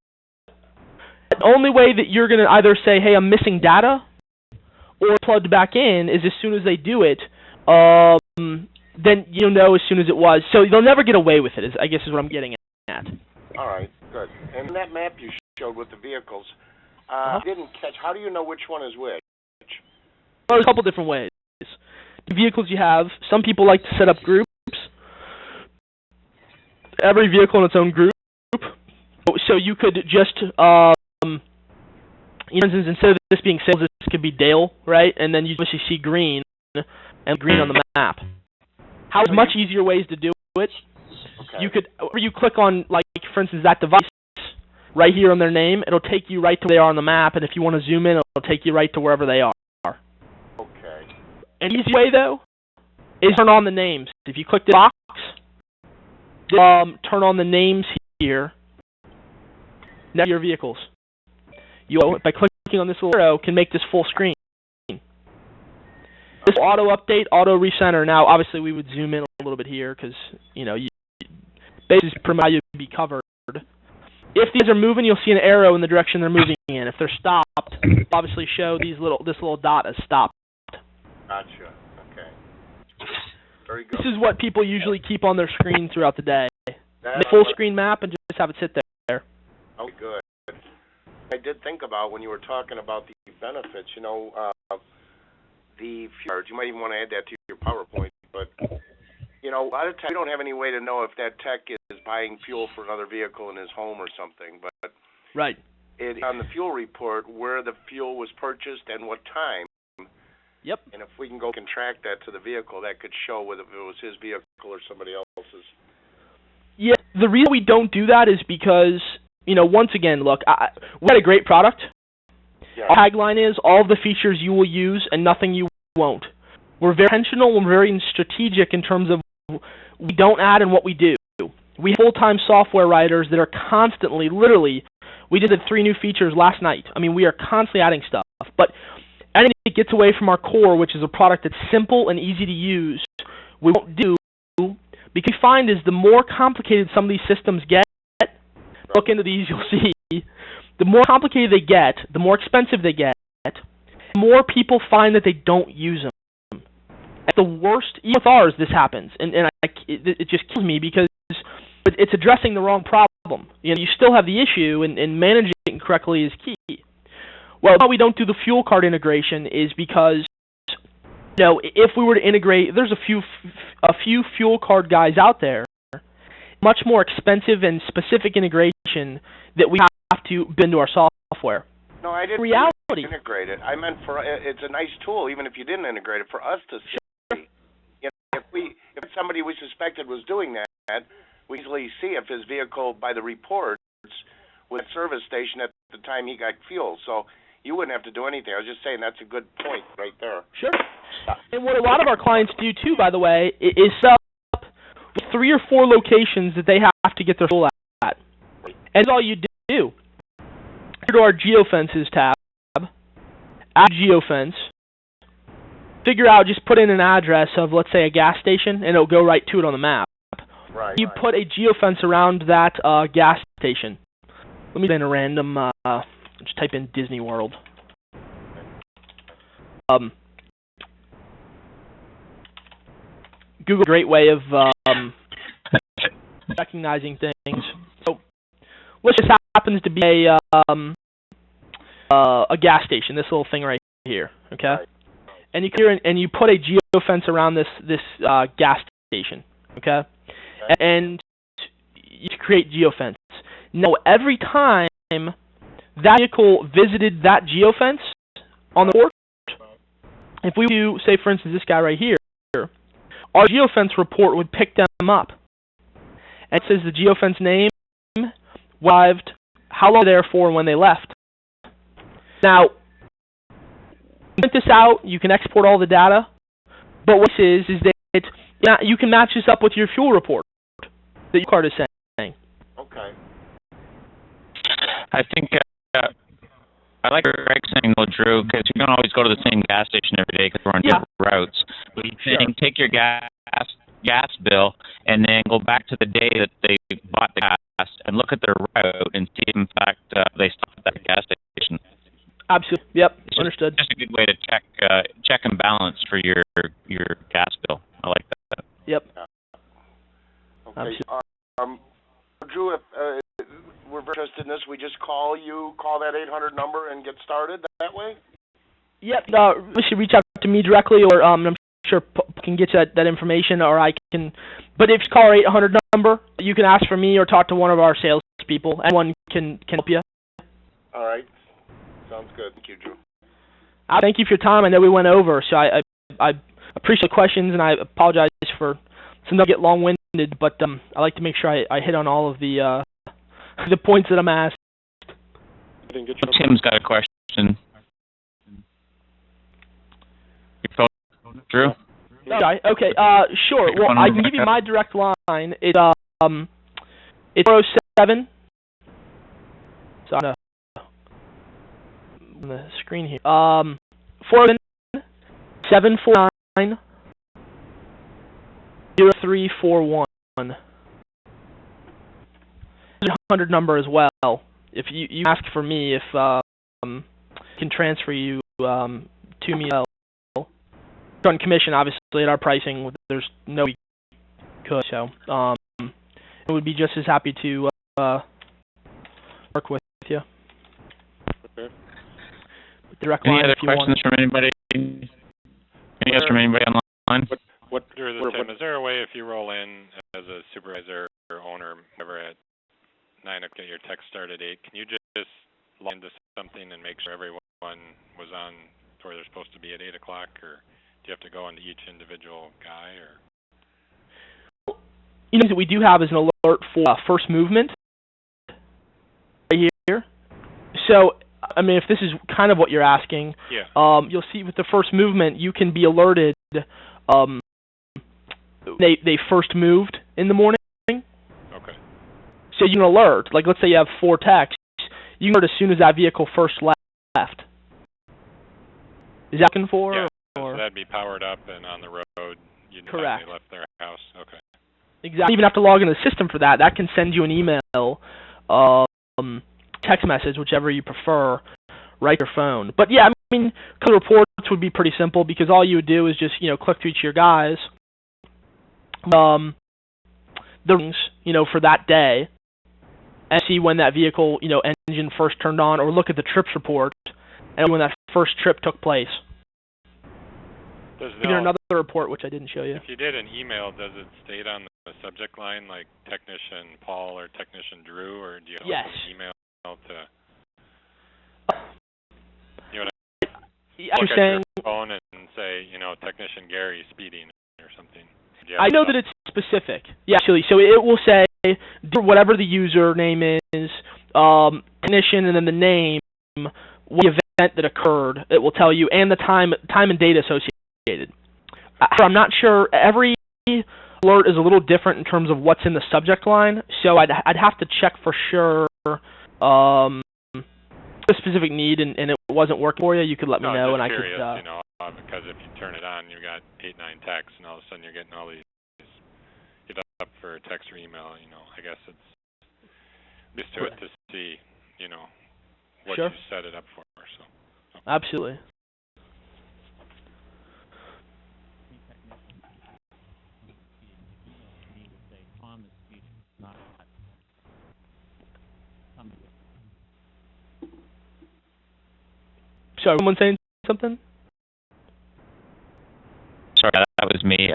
The only way that you're going to either say, hey, I'm missing data, or plugged back in is as soon as they do it, then you'll know as soon as it was. So they'll never get away with it, I guess is what I'm getting at. All right, good. And that map you showed with the vehicles, didn't catch. How do you know which one is which? Well, there's a couple different ways. The vehicles you have, some people like to set up groups. Every vehicle in its own group. So you could just For instance, instead of this being sales, this could be Dale, right? And then you obviously see green and green on the map. How much easier ways to do it? Okay. You could, or you click on, like, for instance, that device right here on their name. It'll take you right to where they are on the map, and if you want to zoom in, it'll take you right to wherever they are. Okay. An easy way, though, is turn on the names. If you click the box, turn on the names here next to your vehicles. You, by clicking on this little arrow, can make this full screen. This will auto update, auto recenter. Now, obviously, we would zoom in a little bit here because, you know, basically how you'd be covered. If these are moving, you'll see an arrow in the direction they're moving in. If they're stopped, it'll obviously show this little dot as stopped. Gotcha. Okay. Very good. This is what people usually keep on their screen throughout the day. That- Make a full screen map and just have it sit there. Oh, good. I did think about when you were talking about the benefits, you know, the fuel. You might even want to add that to your PowerPoint, but, you know, a lot of times we don't have any way to know if that tech is buying fuel for another vehicle in his home or something, but Right. on the fuel report where the fuel was purchased and what time. Yep. And if we can go contract that to the vehicle, that could show whether it was his vehicle or somebody else's. Yeah, the reason we don't do that is because, you know, once again, look, we had a great product. Yeah. Our tagline is, all of the features you will use and nothing you won't. We're very intentional and very strategic in terms of we don't add in what we do. We have full-time software writers that are constantly, literally, we did 3 new features last night. I mean, we are constantly adding stuff. But anything that gets away from our core, which is a product that's simple and easy to use, we won't do, because we find is the more complicated some of these systems get, look into these, you'll see, the more complicated they get, the more expensive they get, the more people find that they don't use them. At the worst, even with ours, this happens, and it just kills me because it's addressing the wrong problem. You know, you still have the issue, and managing it correctly is key. Well, why we don't do the fuel card integration is because, you know, if we were to integrate, there's a few fuel card guys out there, much more expensive and specific integration that we have to build into our software. No, I didn't integrate it. I meant it's a nice tool, even if you didn't integrate it, for us to see. You know, if somebody we suspected was doing that, we easily see if his vehicle, by the reports, was at service station at the time he got fuel. So you wouldn't have to do anything. I was just saying that's a good point right there. Sure. And what a lot of our clients do too, by the way, is set up 3 or 4 locations that they have to get their fuel at. And that's all you do. Go to our geofences tab, add geofence, figure out, just put in an address of, let's say, a gas station, and it'll go right to it on the map. Right. You put a geofence around that gas station. Let me put in a random, just type in Disney World. Google, a great way of recognizing things. So, what just happens to be a gas station, this little thing right here, okay? Right. And you put a geofence around this gas station, okay? And you create geofence. Now, every time that vehicle visited that geofence on the port, if we do, say, for instance, this guy right here, our geofence report would pick them up. And it says the geofence name, arrived, how long they were there for, and when they left. Now, print this out, you can export all the data, but what this is that you can match this up with your fuel report that your card is saying. Okay. I think I like what Greg's saying, though, Drew, because you don't always go to the same gas station every day because we're on different routes. But he's saying take your gas bill and then go back to the day that they bought the gas and look at their route and see if, in fact, they stopped at that gas station. Absolutely. Yep. Understood. Just a good way to check and balance for your gas bill. I like that. Yep. Okay. Drew, if we're interested in this, we just call that 800 number and get started that way? Yep. You should reach out to me directly, or I'm sure I can get you that information, or I can. But if you call our 800 number, you can ask for me or talk to one of our salespeople. Anyone can help you. All right. Sounds good. Thank you, Drew. Thank you for your time. I know we went over, so I appreciate the questions, and I apologize for sometimes I get long-winded, but I like to make sure I hit on all of the points that I'm asked. Tim's got a question. Your phone, Drew? Okay, sure. Well, I can give you my direct line. It's 407. So on the screen here. 407-749-0341. 100 number as well. If you ask for me, if can transfer you to me. On commission, obviously, at our pricing, there's no way we could. So, it would be just as happy to work with you. Okay. Direct Any line other if you want. questions from anybody? Any others from anybody online? Tim, is there a way if you roll in as a supervisor or owner, whatever, at 9 o'clock, get your tech start at 8, can you just log into something and make sure everyone was on where they're supposed to be at 8 o'clock, or do you have to go into each individual guy, or? You know, what we do have is an alert for first movement right here. So, I mean, if this is kind of what you're asking, yeah. You'll see with the first movement, you can be alerted they first moved in the morning. Okay. So you can alert, like let's say you have 4 techs, you can alert as soon as that vehicle first left. Is that looking for? Yeah, or? so that'd be powered up and on the road. You know Correct. they left their house. Okay. Exactly. You even have to log into the system for that. That can send you an email, text message, whichever you prefer, right to your phone. But yeah, I mean, the reports would be pretty simple because all you would do is just, click through to your guys, the rings, for that day, and see when that vehicle, engine first turned on, or look at the trips report and when that first trip took place. There's another report which I didn't show you. If you did an email, does it state on the subject line like Technician Paul or Technician Drew, or do you have Yes. an email to? You're saying your phone and say, Technician Gary speeding or something. I know that it's specific. Yeah, actually, so it will say whatever the username is, technician, and then the name, what event that occurred. It will tell you, and the time and date associated. I'm not sure. Every alert is a little different in terms of what's in the subject line, so I'd have to check for sure. A specific need, and it wasn't working for you, you could let me know, and I curious, could. Because if you turn it on, you got 8, 9 texts, and all of a sudden you're getting all these. Get up for a text or email. I guess it's just to it to see, what sure. you set it up for. So. Absolutely. Sorry, someone saying something? Sorry, that was me.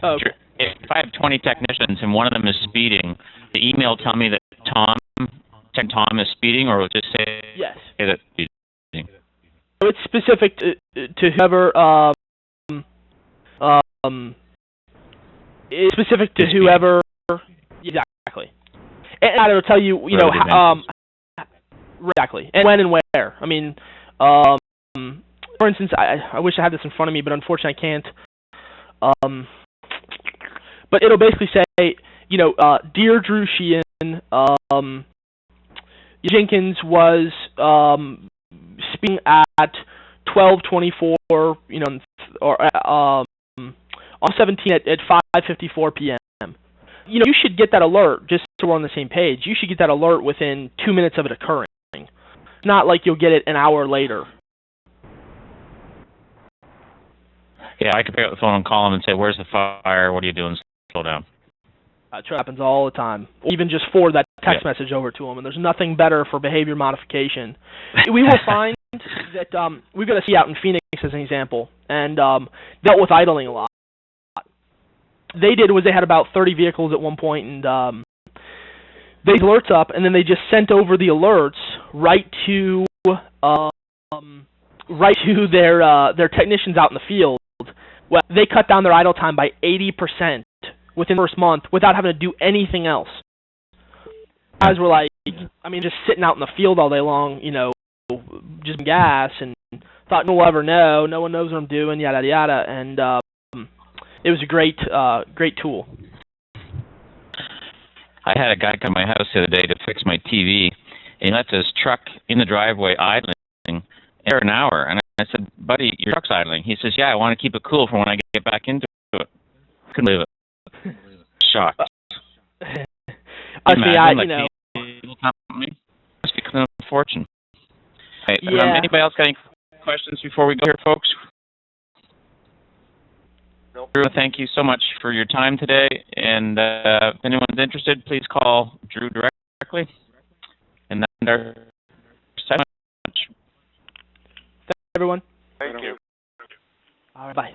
Okay. If I have 20 technicians and one of them is speeding, the email will tell me that Tom is speeding, or will it just say yes. that he's speeding? So it's specific to whoever. It's specific to whoever. Exactly. And it'll tell you, exactly, and when and where. I mean, for instance, I wish I had this in front of me, but unfortunately I can't. But it'll basically say, Dear Drew Sheehan, Jenkins was speeding at 12:24, or on 17 at 5:54 p.m. You should get that alert, just so we're on the same page. You should get that alert within 2 minutes of it occurring. It's not like you'll get it an hour later. Yeah, I could pick up the phone and call him and say, "Where's the fire? What are you doing? Slow down." That happens all the time. Even just forward that text message over to them, and there's nothing better for behavior modification. We will find that we've got a city out in Phoenix as an example, and dealt with idling a lot. They did was they had about 30 vehicles at one point, and they alerts up, and then they just sent over the alerts right to right to their technicians out in the field. Well, they cut down their idle time by 80% within the first month without having to do anything else. Guys were like, I mean, just sitting out in the field all day long, you know, just gas, and thought no one will ever know, no one knows what I'm doing, yada yada, and it was a great tool. I had a guy come to my house the other day to fix my TV, and he left his truck in the driveway idling for an hour. And I said, "Buddy, your truck's idling." He says, "Yeah, I want to keep it cool for when I get back into it." Couldn't believe it. Shocked. You know, company must be costing a fortune. Right. Yeah. Anybody else got any questions before we go here, folks? Nope. Drew, thank you so much for your time today. And if anyone's interested, please call Drew directly. And that's our segment. Thanks, everyone. Thank you. All right, bye.